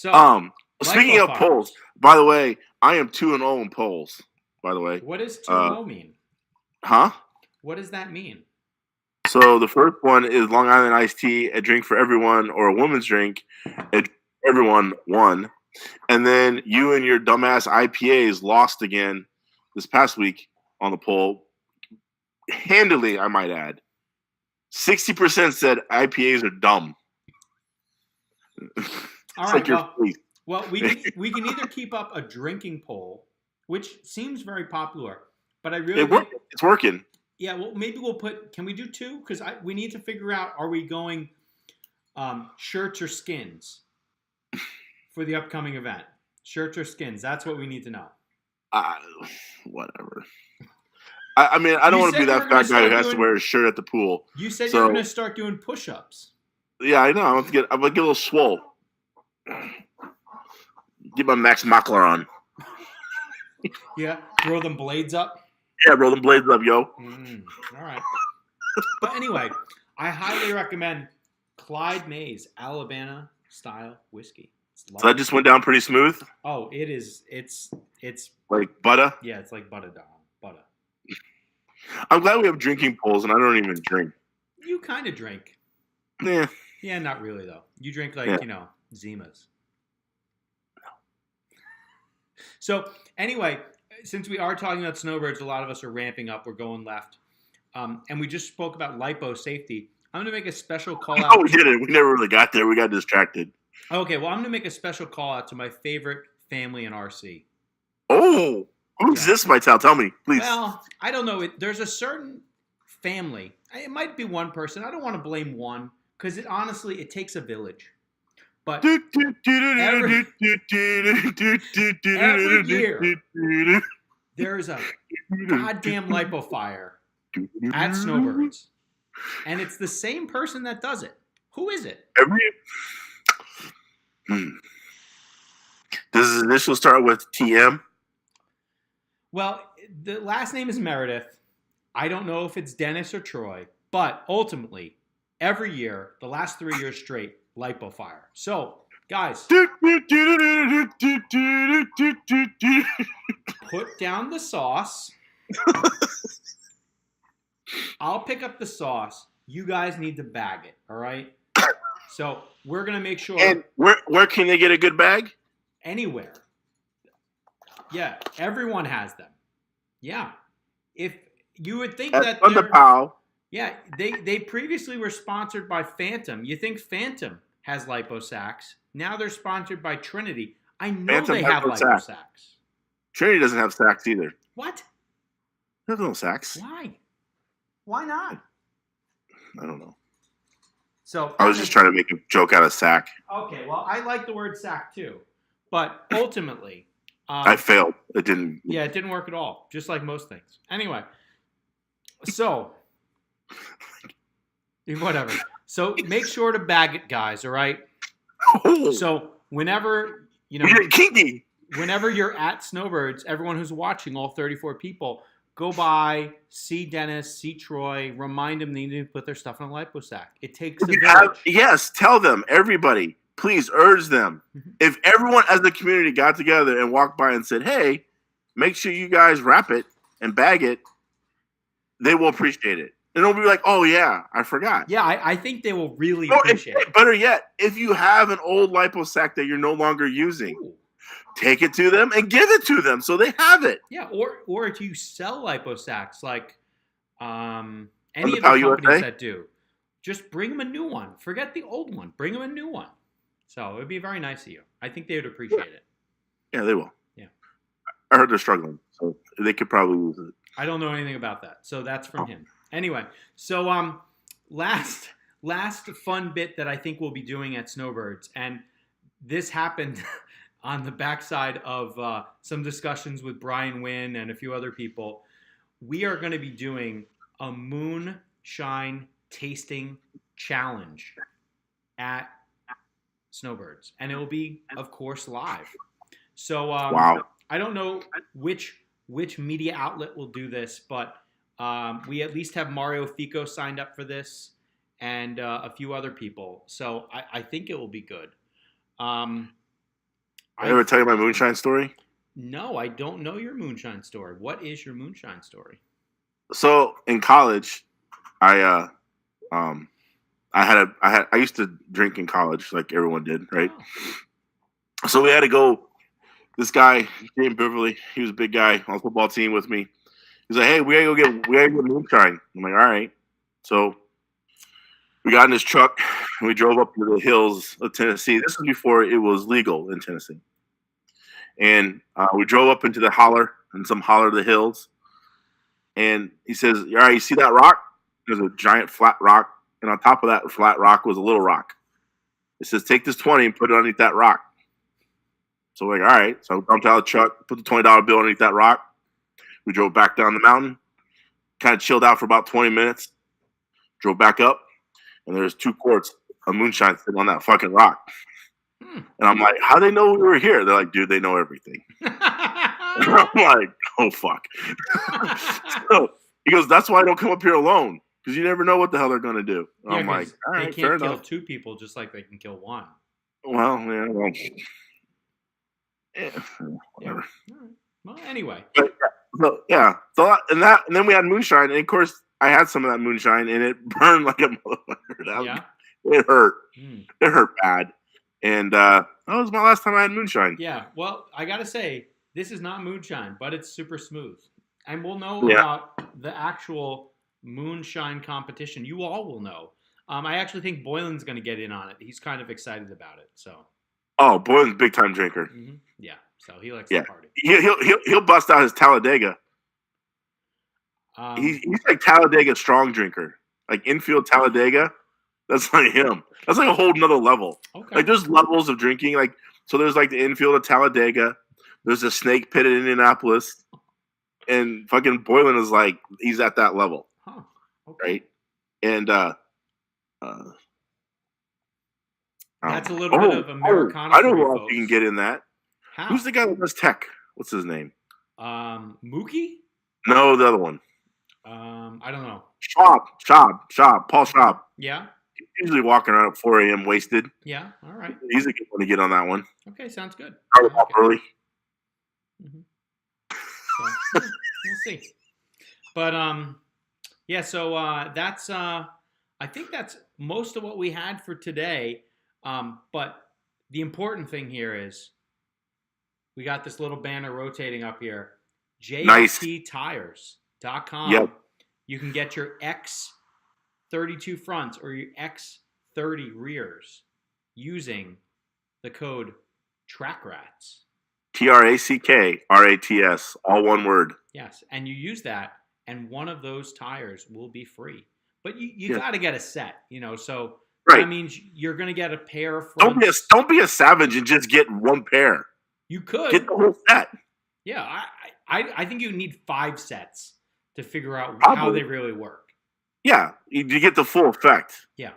Speaker 1: So,
Speaker 2: Speaking of
Speaker 1: lipofires.
Speaker 2: polls, by the way, I am 2-0 in polls. By the way,
Speaker 1: What does 2-0 mean?
Speaker 2: huh?
Speaker 1: What does that mean?
Speaker 2: So the first one is Long Island iced tea, a drink for everyone, or a woman's drink, a drink for everyone, one. And then you and your dumbass IPAs lost again this past week on the poll. Handily, I might add. 60% said IPAs are dumb.
Speaker 1: All
Speaker 2: It's
Speaker 1: right.
Speaker 2: like your face.
Speaker 1: Well, we can either keep up a drinking poll, which seems very popular, but I really
Speaker 2: It's working.
Speaker 1: Yeah, well, maybe we'll put. Can we do two? Because we need to figure out: are we going shirts or skins for the upcoming event? Shirts or skins? That's what we need to know.
Speaker 2: Whatever. I mean, I don't
Speaker 1: You
Speaker 2: want to be
Speaker 1: said you
Speaker 2: that
Speaker 1: were gonna
Speaker 2: fat guy who
Speaker 1: start
Speaker 2: has to
Speaker 1: doing-
Speaker 2: wear a shirt at the pool.
Speaker 1: You said
Speaker 2: So-
Speaker 1: you were going to start doing push-ups.
Speaker 2: Yeah, I know. I'm gonna get a little swole. Get my Max Mockler on.
Speaker 1: Yeah, throw them blades up.
Speaker 2: Yeah, roll them blades up, yo.
Speaker 1: All right. But anyway, I highly recommend Clyde Mays Alabama style whiskey. It's
Speaker 2: So that just went down pretty smooth,
Speaker 1: Oh, it is. It's
Speaker 2: like butter.
Speaker 1: yeah, it's like butter down. Butter.
Speaker 2: I'm glad we have drinking polls, and I don't even drink.
Speaker 1: You kind of drink.
Speaker 2: Yeah.
Speaker 1: Yeah, not really though. You drink like,
Speaker 2: Yeah.
Speaker 1: Zimas. So anyway, since we are talking about snowbirds, a lot of us are ramping up. We're going left. And we just spoke about LIPO Safety. I'm going to make a special call out.
Speaker 2: Oh, we didn't. We never really got there. We got distracted.
Speaker 1: Okay, well, I'm going to make a special call out to my favorite family in RC.
Speaker 2: Oh, who's this, Mytel? Tell me, please.
Speaker 1: Well, I don't know. There's a certain family. It might be one person. I don't want to blame one because honestly, it takes a village. But every year, there's a goddamn LIPO fire at Snowbirds. And it's the same person that does it. Who is it?
Speaker 2: Does his initial start with TM?
Speaker 1: Well, the last name is Meredith. I don't know if it's Dennis or Troy, but ultimately, every year, the last 3 years straight, LIPO fire. So, guys, put down the sauce. I'll pick up the sauce. You guys need to bag it, all right? So, we're going to make sure.
Speaker 2: And where can they get a good bag?
Speaker 1: Anywhere. Yeah, everyone has them. Yeah. If you would think that
Speaker 2: Thunderpow.
Speaker 1: yeah, they previously were sponsored by Phantom. You think Phantom has LIPO sacks. Now they're sponsored by Trinity. I know
Speaker 2: Phantom
Speaker 1: they
Speaker 2: has
Speaker 1: have
Speaker 2: no
Speaker 1: LIPO
Speaker 2: sacks.
Speaker 1: sacks.
Speaker 2: Trinity doesn't have sacks either.
Speaker 1: What?
Speaker 2: There's no sacks.
Speaker 1: Why? Why not?
Speaker 2: I don't know.
Speaker 1: So
Speaker 2: I was just trying to make a joke out of sack.
Speaker 1: Okay, well, I like the word sack too. But ultimately
Speaker 2: I failed. It didn't.
Speaker 1: Yeah, it didn't work at all, just like most things. Anyway, so whatever. So make sure to bag it, guys. All right.
Speaker 2: Oh,
Speaker 1: So whenever
Speaker 2: we're getting kinky.
Speaker 1: whenever you're at Snowbirds, everyone who's watching, all 34 people, go by, see Dennis, see Troy, remind them they need to put their stuff in a LIPO sack. It takes a village.
Speaker 2: Yes, tell them, everybody. Please urge them.
Speaker 1: Mhm.
Speaker 2: If everyone as the community got together and walked by and said, "Hey, make sure you guys wrap it and bag it," they will appreciate it. And they'll be like, "Oh yeah, I forgot."
Speaker 1: Yeah, I think they will really
Speaker 2: No,
Speaker 1: appreciate it.
Speaker 2: better yet, if you have an old LIPO sack that you're no longer using,
Speaker 1: Ooh.
Speaker 2: take it to them and give it to them so they have it.
Speaker 1: Yeah, or if you sell LIPO sacks, like any of the
Speaker 2: Power
Speaker 1: companies
Speaker 2: USA?
Speaker 1: that do, just bring them a new one. Forget the old one. Bring them a new one. So it would be very nice of you. I think they would appreciate it.
Speaker 2: Yeah, they will.
Speaker 1: Yeah.
Speaker 2: I heard they're struggling, so they could probably use it.
Speaker 1: I don't know anything about that. So that's from him. Anyway, so last fun bit that I think we'll be doing at Snowbirds, and this happened on the backside of some discussions with Brian Wynn and a few other people. We are going to be doing a moonshine tasting challenge at Snowbirds, and it will be, of course, live. So
Speaker 2: Wow.
Speaker 1: I don't know which media outlet will do this, but we at least have Mario Fico signed up for this, and a few other people. So I think it will be good.
Speaker 2: I ever tell you my moonshine story?
Speaker 1: No, I don't know your moonshine story. What is your moonshine story?
Speaker 2: So in college, I I used to drink in college like everyone did, right?
Speaker 1: Oh.
Speaker 2: So we had to go. This guy, James Beverly, he was a big guy on the football team with me. He's like, "Hey, we gotta get moonshine." I'm like, "All right." So we got in his truck and we drove up to the hills of Tennessee. This was before it was legal in Tennessee. And we drove up into the holler and some holler of the hills. And he says, "All right, you see that rock? There's a giant flat rock, and on top of that flat rock was a little rock. It says, take this 20 and put it underneath that rock." So we're like, all right. So I jumped out of the truck, put the $20 bill underneath that rock. We drove back down the mountain, kind of chilled out for about 20 minutes, drove back up, and there's 2 quarts of moonshine sitting on that fucking rock. And I'm like, how they know we were here? They're like, dude, they know everything. I'm like, oh, fuck. So he goes, that's why I don't come up here alone, because you never know what the hell they're going to do.
Speaker 1: Yeah,
Speaker 2: I'm like, all right,
Speaker 1: they
Speaker 2: fair
Speaker 1: can't kill
Speaker 2: enough.
Speaker 1: 2 people just like they can kill 1.
Speaker 2: Well, yeah, whatever.
Speaker 1: Yeah. Well, anyway.
Speaker 2: So and then we had moonshine, and of course I had some of that moonshine, and it burned like a motherfucker. It hurt. It hurt bad, and that was my last time I had moonshine.
Speaker 1: Yeah. Well, I gotta say, this is not moonshine, but it's super smooth, and we'll know about the actual moonshine competition. You all will know. I actually think Boylan's going to get in on it. He's kind of excited about it. So.
Speaker 2: Oh, Boylan's a big time drinker.
Speaker 1: Mm-hmm. Yeah. So he likes to party.
Speaker 2: He'll bust out his Talladega. He's like Talladega strong drinker, like infield Talladega. That's like him. That's like a whole nother level.
Speaker 1: Okay.
Speaker 2: Like there's levels of drinking. Like so, there's like the infield of Talladega. There's a snake pit in Indianapolis, and fucking Boylan is like he's at that level, right? And
Speaker 1: that's a little bit of Americana.
Speaker 2: I don't know if you can get in that.
Speaker 1: How?
Speaker 2: Who's the guy that does tech? What's his name?
Speaker 1: Mookie?
Speaker 2: No, the other one.
Speaker 1: I don't know.
Speaker 2: Paul Schaub.
Speaker 1: Yeah.
Speaker 2: He's usually walking around at 4 a.m. wasted.
Speaker 1: Yeah. All right.
Speaker 2: He's a good one to get on that one.
Speaker 1: Okay, sounds good.
Speaker 2: Start off early.
Speaker 1: Mm-hmm. So, we'll see. But yeah. So that's I think that's most of what we had for today. But the important thing here is we got this little banner rotating up here. JFTtires.com.
Speaker 2: Yep.
Speaker 1: You can get your X32 fronts or your X30 rears using the code TRACKRATS.
Speaker 2: TRACKRATS, all one word.
Speaker 1: Yes, and you use that, and one of those tires will be free. But you got to get a set, so that means you're going to get a pair of fronts.
Speaker 2: Don't be a savage and just get one pair.
Speaker 1: You could.
Speaker 2: Get the whole set.
Speaker 1: Yeah, I think you need 5 sets to figure out how they really work.
Speaker 2: Yeah, you get the full effect.
Speaker 1: Yeah.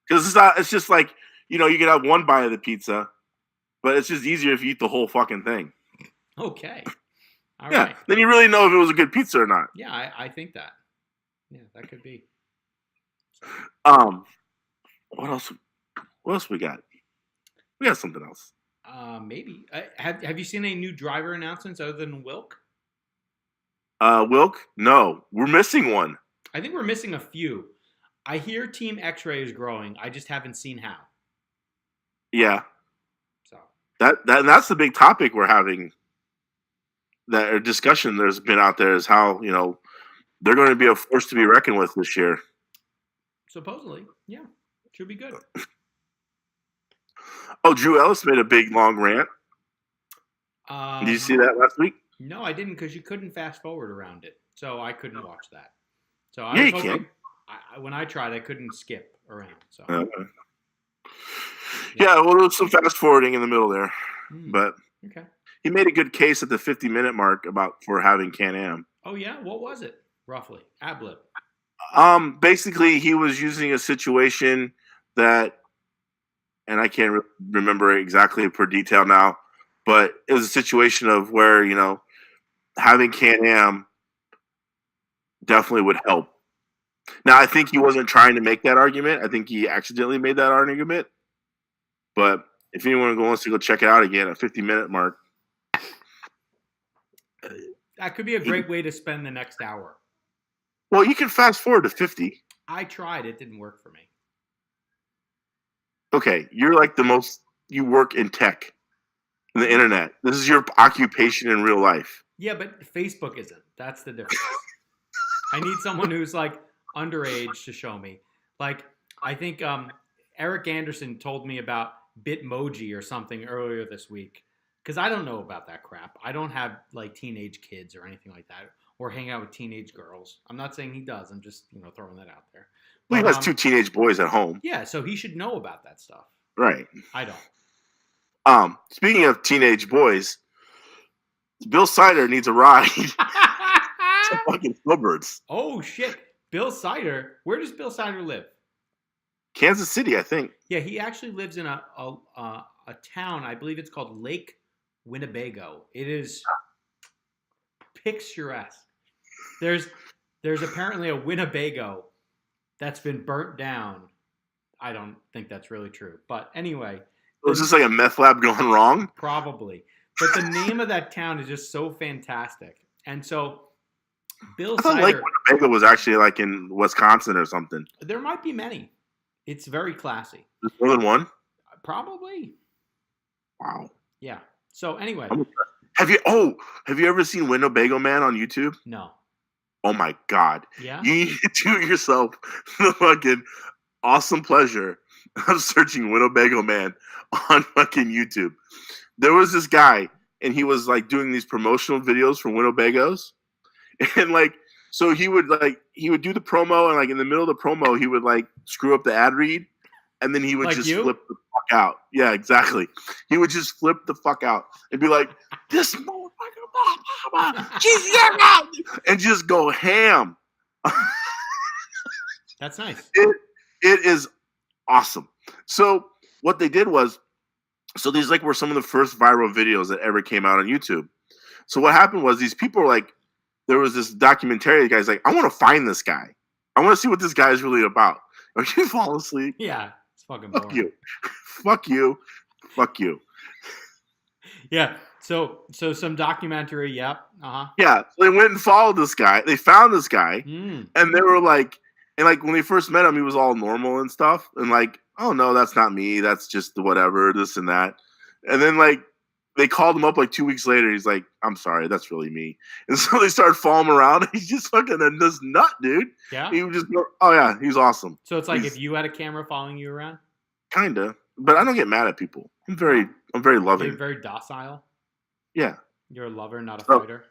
Speaker 2: Because it's just like, you can have one bite of the pizza, but it's just easier if you eat the whole fucking thing.
Speaker 1: Okay. All
Speaker 2: yeah.
Speaker 1: right.
Speaker 2: Then you really know if it was a good pizza or not.
Speaker 1: Yeah, I think that. Yeah, that could be.
Speaker 2: What else? What else we got? We got something else.
Speaker 1: Maybe. Have you seen any new driver announcements other than Wilk?
Speaker 2: Wilk? No, we're missing one.
Speaker 1: I think we're missing a few. I hear Team X-Ray is growing. I just haven't seen how.
Speaker 2: Yeah.
Speaker 1: So
Speaker 2: that's the big topic we're having. That discussion there's been out there is how they're going to be a force to be reckoned with this year.
Speaker 1: Supposedly, yeah, should be good.
Speaker 2: Oh, Drew Ellis made a big long rant. Did you see that last week?
Speaker 1: No, I didn't, because you couldn't fast forward around it, so I couldn't watch that. So
Speaker 2: yeah, you can.
Speaker 1: When I tried, I couldn't skip around. So
Speaker 2: yeah, well, there was some fast forwarding in the middle there, but
Speaker 1: okay.
Speaker 2: He made a good case at the 50-minute mark for having Can-Am.
Speaker 1: Oh yeah, what was it roughly? Ad-lib.
Speaker 2: Basically, he was using a situation that, and I can't remember exactly per detail now, but it was a situation of where having Can-Am definitely would help. Now, I think he wasn't trying to make that argument. I think he accidentally made that argument, but If anyone wants to go check it out again at 50-minute mark.
Speaker 1: That could be a great way to spend the next hour.
Speaker 2: Well, you can fast forward to 50.
Speaker 1: I tried. It didn't work for me.
Speaker 2: Okay, you're like you work in tech, in the internet. This is your occupation in real life.
Speaker 1: Yeah, but Facebook isn't. That's the difference. I need someone who's like underage to show me. Like, I think Eric Anderson told me about Bitmoji or something earlier this week. Because I don't know about that crap. I don't have like teenage kids or anything like that, or hang out with teenage girls. I'm not saying he does. I'm just throwing that out there.
Speaker 2: Well, he has 2 teenage boys at home.
Speaker 1: Yeah, so he should know about that stuff.
Speaker 2: Right.
Speaker 1: I don't.
Speaker 2: Speaking of teenage boys, Bill Sider needs a ride to fucking snowbirds.
Speaker 1: Oh shit, Bill Sider. Where does Bill Sider live?
Speaker 2: Kansas City, I think.
Speaker 1: Yeah, he actually lives in a town. I believe it's called Lake Winnebago. It is picturesque. There's apparently a Winnebago that's been burnt down. I don't think that's really true. But anyway.
Speaker 2: Was this like a meth lab gone wrong?
Speaker 1: Probably. But the name of that town is just so fantastic. And so Bill Sider.
Speaker 2: Lake Winnebago was actually like in Wisconsin or something.
Speaker 1: There might be many. It's very classy.
Speaker 2: There's more than one?
Speaker 1: Probably.
Speaker 2: Wow.
Speaker 1: Yeah. So anyway.
Speaker 2: Have you ever seen Winnebago Man on YouTube?
Speaker 1: No.
Speaker 2: Oh my God.
Speaker 1: Yeah.
Speaker 2: You need to do yourself the fucking awesome pleasure of searching Winnebago Man on fucking YouTube. There was this guy, and he was like doing these promotional videos for Winnebagos. And like, so he would do the promo, and like in the middle of the promo, he would like screw up the ad read, and then he would just flip the fuck out. Yeah, exactly. He would just flip the fuck out and be like, "This motherfucker, and just go ham."
Speaker 1: That's nice.
Speaker 2: It is awesome. So what they did was, these like were some of the first viral videos that ever came out on YouTube. So what happened was these people were like, there was this documentary. The guy's like, I want to find this guy. I want to see what this guy is really about. Like, you fall asleep.
Speaker 1: Yeah, it's fucking boring.
Speaker 2: Fuck you. Fuck you. Fuck you.
Speaker 1: Yeah. So some documentary. Yep.
Speaker 2: Yeah. So they went and followed this guy. They found this guy, and they were like, when they first met him, he was all normal and stuff, and like, oh no, that's not me. That's just whatever, this and that. And then like they called him up like 2 weeks later. He's like, I'm sorry, that's really me. And so they started following him around. He's just fucking this nut, dude.
Speaker 1: Yeah.
Speaker 2: He would just go, oh yeah, he's awesome.
Speaker 1: So it's like if you had a camera following you around?
Speaker 2: Kinda. But I don't get mad at people. I'm very loving.
Speaker 1: You're very docile?
Speaker 2: Yeah.
Speaker 1: You're a lover, not a fighter?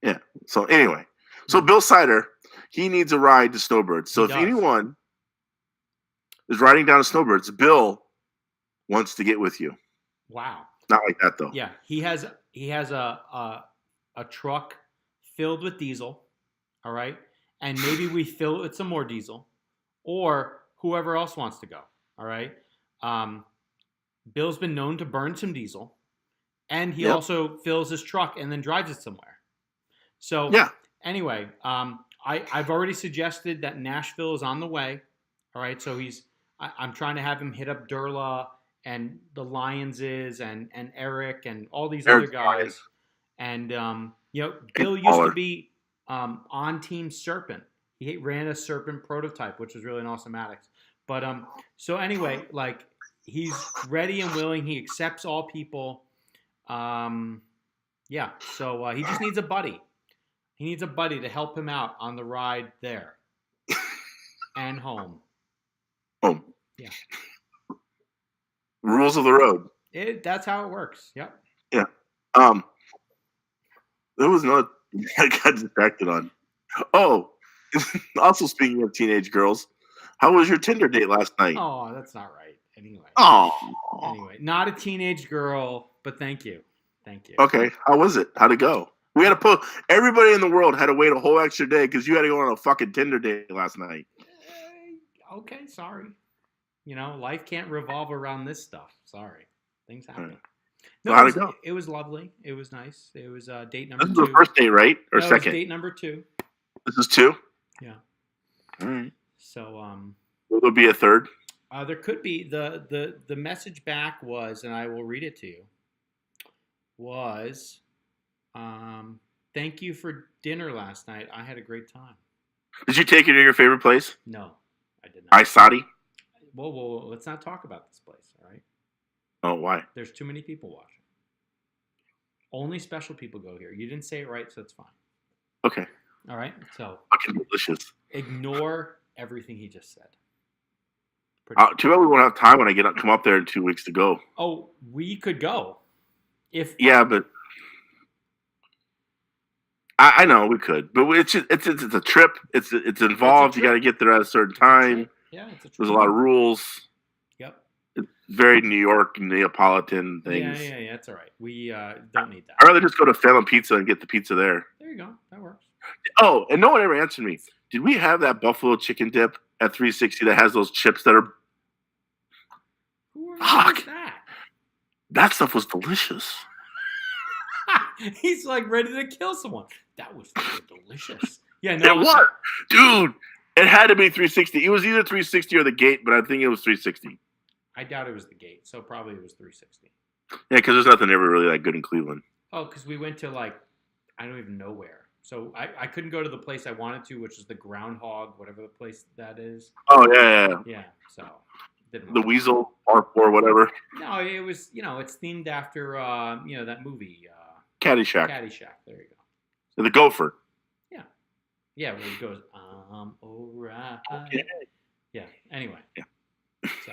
Speaker 2: Yeah. So anyway. So Bill Sider, he needs a ride to Snowbirds. So if anyone is riding down to Snowbirds, Bill wants to get with you.
Speaker 1: Wow.
Speaker 2: Not like that though.
Speaker 1: Yeah, he has a truck filled with diesel, all right, and maybe we fill it with some more diesel, or whoever else wants to go, all right. Bill's been known to burn some diesel, and he also fills his truck and then drives it somewhere. So anyway, I've already suggested that Nashville is on the way, all right. So I'm trying to have him hit up Durla and the Lionses and Eric and all these other guys. And, Bill used to be on Team Serpent. He ran a Serpent prototype, which was really an awesome-atics. But so anyway, like he's ready and willing. He accepts all people. So he just needs a buddy. He needs a buddy to help him out on the ride there and home.
Speaker 2: Home.
Speaker 1: Yeah.
Speaker 2: Rules of the road.
Speaker 1: That's how it works. Yep.
Speaker 2: Yeah. There was another I got distracted on. Oh, also speaking of teenage girls, how was your Tinder date last night?
Speaker 1: Oh, that's not right. Anyway.
Speaker 2: Oh.
Speaker 1: Anyway, not a teenage girl, but thank you. Thank you.
Speaker 2: Okay. How was it? How'd it go? We had to everybody in the world had to wait a whole extra day because you had to go on a fucking Tinder date last night.
Speaker 1: Okay, sorry. Life can't revolve around this stuff. Sorry. Things happen.
Speaker 2: Right.
Speaker 1: No,
Speaker 2: So how'd it go?
Speaker 1: It was lovely. It was nice. It was date number
Speaker 2: This
Speaker 1: two.
Speaker 2: is the first date, right? Or
Speaker 1: No, it was
Speaker 2: second?
Speaker 1: date number 2.
Speaker 2: This is 2?
Speaker 1: Yeah.
Speaker 2: All right.
Speaker 1: So,
Speaker 2: Will there be a third?
Speaker 1: There could be the message back was, and I will read it to you. Was, thank you for dinner last night. I had a great time.
Speaker 2: Did you take it to your favorite place?
Speaker 1: No, I did not.
Speaker 2: Isati?
Speaker 1: Whoa. Let's not talk about this place, all right?
Speaker 2: Oh, why?
Speaker 1: There's too many people watching. Only special people go here. You didn't say it right, so it's fine.
Speaker 2: Okay.
Speaker 1: All right? So
Speaker 2: Fucking delicious.
Speaker 1: ignore everything he just said.
Speaker 2: Too bad we won't have time when I come up there in 2 weeks to go.
Speaker 1: Oh, we could go.
Speaker 2: Yeah, but I know we could, but it's a trip. It's involved. You got to get there at a certain time.
Speaker 1: Yeah, it's a trip.
Speaker 2: There's a lot of rules.
Speaker 1: Yep.
Speaker 2: It's very New York, Neapolitan things.
Speaker 1: Yeah. That's all right. We don't need that.
Speaker 2: I'd rather just go to Phelan Pizza and get the pizza there.
Speaker 1: There you go. That works.
Speaker 2: Oh, and no one ever answered me. Did we have that buffalo chicken dip at 360 that has those chips that are?
Speaker 1: Who remembers that?
Speaker 2: That stuff was delicious.
Speaker 1: He's like ready to kill someone. That was delicious. Yeah, no.
Speaker 2: It was, dude. It had to be 360. It was either 360 or the gate, but I think it was 360.
Speaker 1: I doubt it was the gate, so probably it was 360.
Speaker 2: Yeah, because there's nothing ever really that good in Cleveland.
Speaker 1: Oh, because we went to I don't even know where. So I couldn't go to the place I wanted to, which is the Groundhog, whatever the place that is.
Speaker 2: Oh yeah.
Speaker 1: Yeah. So didn't.
Speaker 2: The Weasel Park or whatever.
Speaker 1: No, it was it's themed after that movie.
Speaker 2: Caddyshack.
Speaker 1: There you go.
Speaker 2: The Gopher.
Speaker 1: Yeah, where he goes, alright.
Speaker 2: Okay.
Speaker 1: Yeah, anyway.
Speaker 2: Yeah.
Speaker 1: So.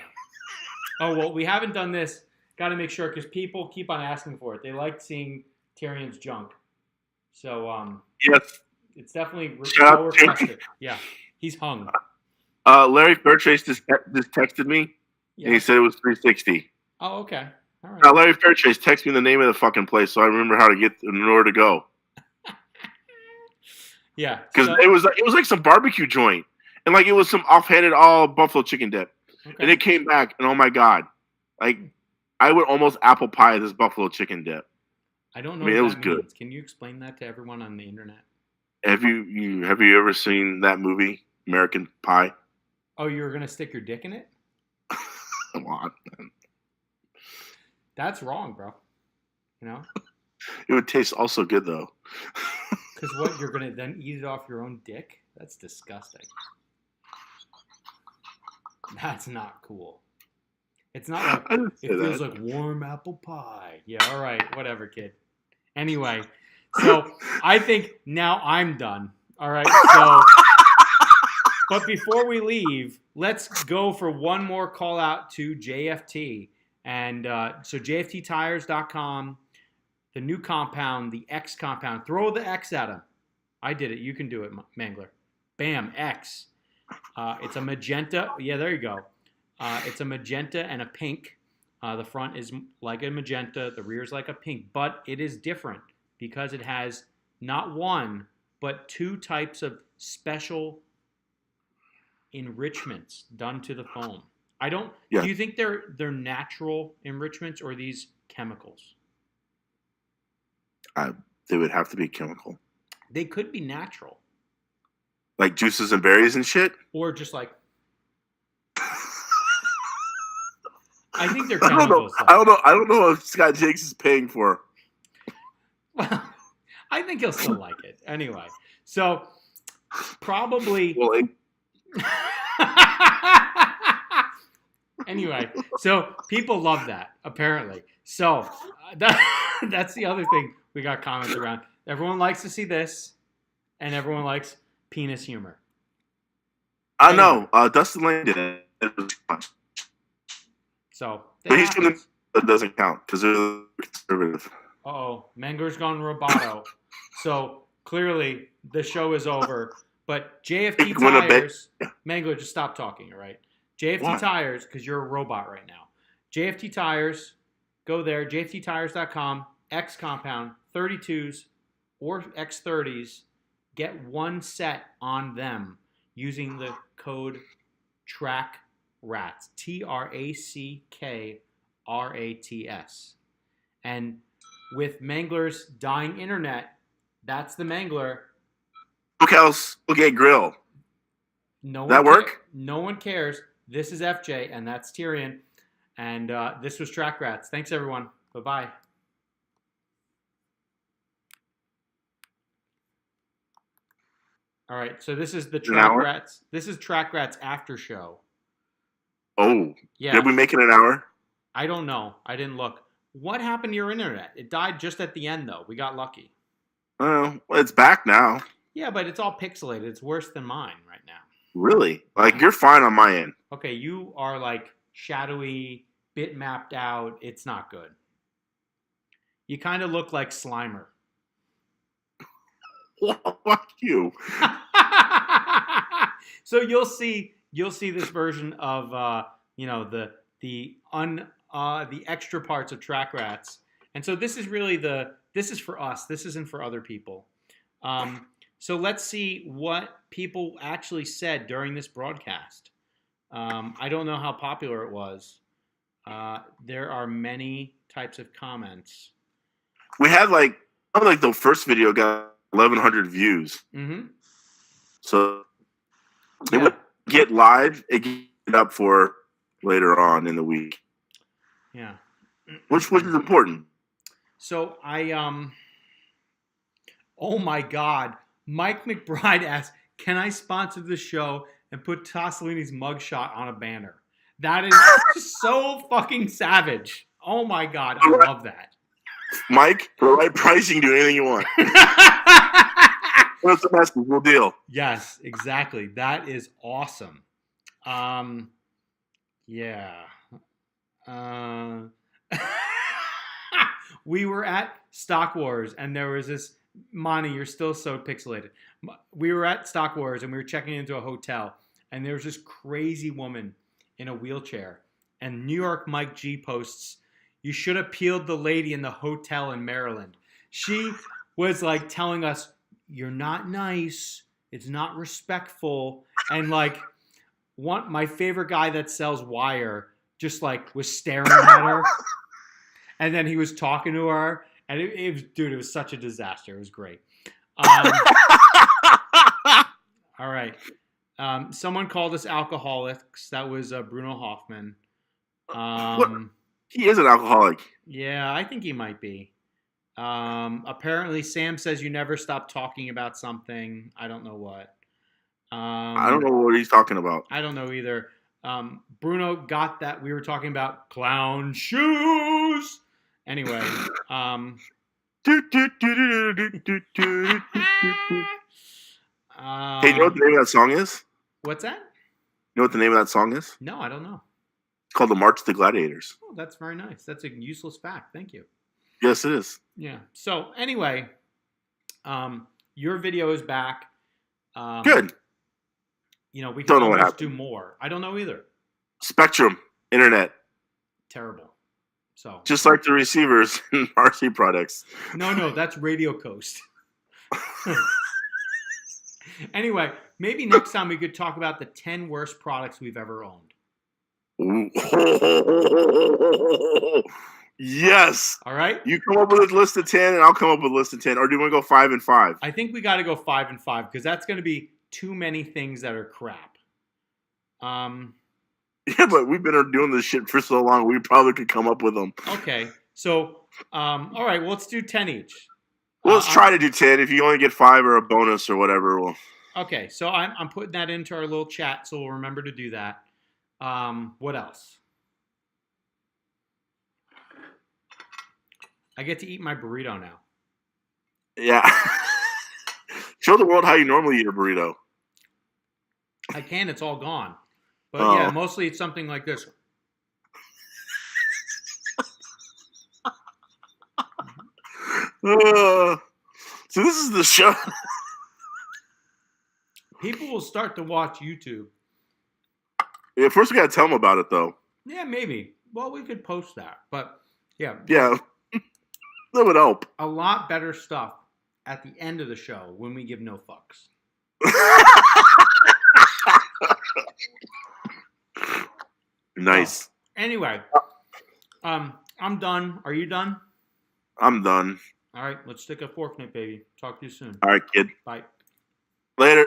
Speaker 1: Oh, well, we haven't done this. Got to make sure, because people keep on asking for it. They like seeing Tyrion's junk. So,
Speaker 2: yes.
Speaker 1: It's definitely
Speaker 2: well
Speaker 1: requested. Yeah, he's hung.
Speaker 2: Larry Fairtrace just texted me, and he said it was 360.
Speaker 1: Oh, okay. All right.
Speaker 2: Now, Larry Fairtrace texted me the name of the fucking place, so I remember how to get in order to go.
Speaker 1: Yeah,
Speaker 2: because it was like some barbecue joint, and it was some offhanded all buffalo chicken dip, and it came back, and oh my god, I would almost apple pie this buffalo chicken dip.
Speaker 1: I don't know.
Speaker 2: It was good.
Speaker 1: Can you explain that to everyone on the internet?
Speaker 2: Have you ever seen that movie, American Pie?
Speaker 1: Oh, you were gonna stick your dick in it?
Speaker 2: Come on, man.
Speaker 1: That's wrong, bro.
Speaker 2: It would taste also good though.
Speaker 1: Because what, you're going to then eat it off your own dick? That's disgusting. That's not cool. It's not like, it feels like warm apple pie. Yeah, all right, whatever, kid. Anyway, so I think now I'm done. All right, so, but before we leave, let's go for one more call out to JFT. And so jfttires.com. The new compound, the X compound. Throw the X at him. I did it. You can do it, Mangler. Bam, X. It's a magenta. Yeah, there you go. It's a magenta and a pink. The front is like a magenta. The rear is like a pink. But it is different because it has not one, but two types of special enrichments done to the foam. Do you think they're natural enrichments or these chemicals?
Speaker 2: They would have to be chemical.
Speaker 1: They could be natural.
Speaker 2: Like juices and berries and shit?
Speaker 1: Or just I think they're chemicals.
Speaker 2: I don't know if Scott Jakes is paying for.
Speaker 1: Well, I think he'll still like it. Anyway. So probably Anyway, so people love that, apparently. So that's the other thing we got comments around. Everyone likes to see this, and everyone likes penis humor.
Speaker 2: I know. Dustin Lane did it.
Speaker 1: So
Speaker 2: but he's doing that doesn't count because they're conservative.
Speaker 1: Uh-oh. Mangler's gone roboto. So clearly the show is over. But JFT Tires, Mangler, just stop talking, all right? JFT Tires, because you're a robot right now. JFT Tires, go there, jfttires.com, X compound, 32s or X30s, get one set on them using the code TRACKRATS, TRACKRATS. And with Mangler's dying internet, that's the Mangler.
Speaker 2: Okay, grill.
Speaker 1: No
Speaker 2: that work?
Speaker 1: No one cares. This is FJ, and that's Tyrion. And this was Track Rats. Thanks, everyone. Bye-bye. All right, so this is the Track Rats. This is Track Rats after show.
Speaker 2: Oh,
Speaker 1: yeah.
Speaker 2: Did we make it an hour?
Speaker 1: I don't know. I didn't look. What happened to your internet? It died just at the end, though. We got lucky.
Speaker 2: Well, it's back now.
Speaker 1: Yeah, but it's all pixelated. It's worse than mine right now.
Speaker 2: Really? Like, you're fine on my end.
Speaker 1: Okay, you are like shadowy, bit mapped out. It's not good. You kind of look like Slimer.
Speaker 2: Fuck you.
Speaker 1: So you'll see this version of the extra parts of Track Rats. And so this is really this is for us. This isn't for other people. So let's see what people actually said during this broadcast. I don't know how popular it was. There are many types of comments.
Speaker 2: We had the first video got 1,100 views.
Speaker 1: Mm-hmm.
Speaker 2: So it would get live, it get up for later on in the week.
Speaker 1: Yeah.
Speaker 2: Which is important.
Speaker 1: So oh my God. Mike McBride asked, can I sponsor the show and put Tossolini's mugshot on a banner? That is so fucking savage. Oh my God. I love that.
Speaker 2: Mike, for the right price, you can do anything you want. What's the message? We'll deal.
Speaker 1: Yes, exactly. That is awesome. Yeah. We were at Stock Wars, and there was this Monty, you're still so pixelated. We were at Stock Wars, and we were checking into a hotel, and there was this crazy woman in a wheelchair. And New York Mike G posts, you should have peeled the lady in the hotel in Maryland. She was like telling us, you're not nice. It's not respectful. And like my favorite guy that sells wire just like was staring at her. And then he was talking to her. And it was such a disaster. It was great. All right. Someone called us alcoholics. That was Bruno Hoffman.
Speaker 2: He is an alcoholic.
Speaker 1: Yeah, I think he might be. Apparently, Sam says you never stop talking about something. I don't know what.
Speaker 2: I don't know what he's talking about.
Speaker 1: I don't know either. Bruno got that we were talking about clown shoes. Anyway.
Speaker 2: Hey, you know what the name of that song is?
Speaker 1: What's that?
Speaker 2: You know what the name of that song is?
Speaker 1: No, I don't know.
Speaker 2: It's called The March of the Gladiators.
Speaker 1: Oh, that's very nice. That's a useless fact. Thank you.
Speaker 2: Yes, it is.
Speaker 1: Yeah. So anyway, your video is back.
Speaker 2: Good.
Speaker 1: We can almost do more. I don't know either.
Speaker 2: Spectrum, internet.
Speaker 1: Terrible. So
Speaker 2: just like the receivers in RC products.
Speaker 1: No, that's Radio Coast. Anyway, maybe next time we could talk about the 10 worst products we've ever owned.
Speaker 2: Yes.
Speaker 1: All right.
Speaker 2: You come up with a list of 10 and I'll come up with a list of 10. Or do you want to go 5 and 5?
Speaker 1: I think we got to go 5 and 5 because that's going to be too many things that are crap.
Speaker 2: Yeah, but we've been doing this shit for so long, we probably could come up with them.
Speaker 1: Okay. So, all right, well, let's do 10 each.
Speaker 2: Well, let's try to do 10. If you only get 5 or a bonus or whatever, we'll...
Speaker 1: Okay, so I'm putting that into our little chat, so we'll remember to do that. What else? I get to eat my burrito now.
Speaker 2: Yeah. Show the world how you normally eat a burrito.
Speaker 1: I can. It's all gone. But yeah, mostly it's something like this.
Speaker 2: So this is the show.
Speaker 1: People will start to watch YouTube.
Speaker 2: Yeah, first we got to tell them about it, though.
Speaker 1: Yeah, maybe. Well, we could post that. But yeah.
Speaker 2: Yeah. That would help.
Speaker 1: A lot better stuff at the end of the show when we give no fucks.
Speaker 2: Nice.
Speaker 1: Anyway, I'm done. Are you done?
Speaker 2: I'm done.
Speaker 1: All right, let's stick a fork in it, baby. Talk to you soon.
Speaker 2: All right, kid.
Speaker 1: Bye.
Speaker 2: Later.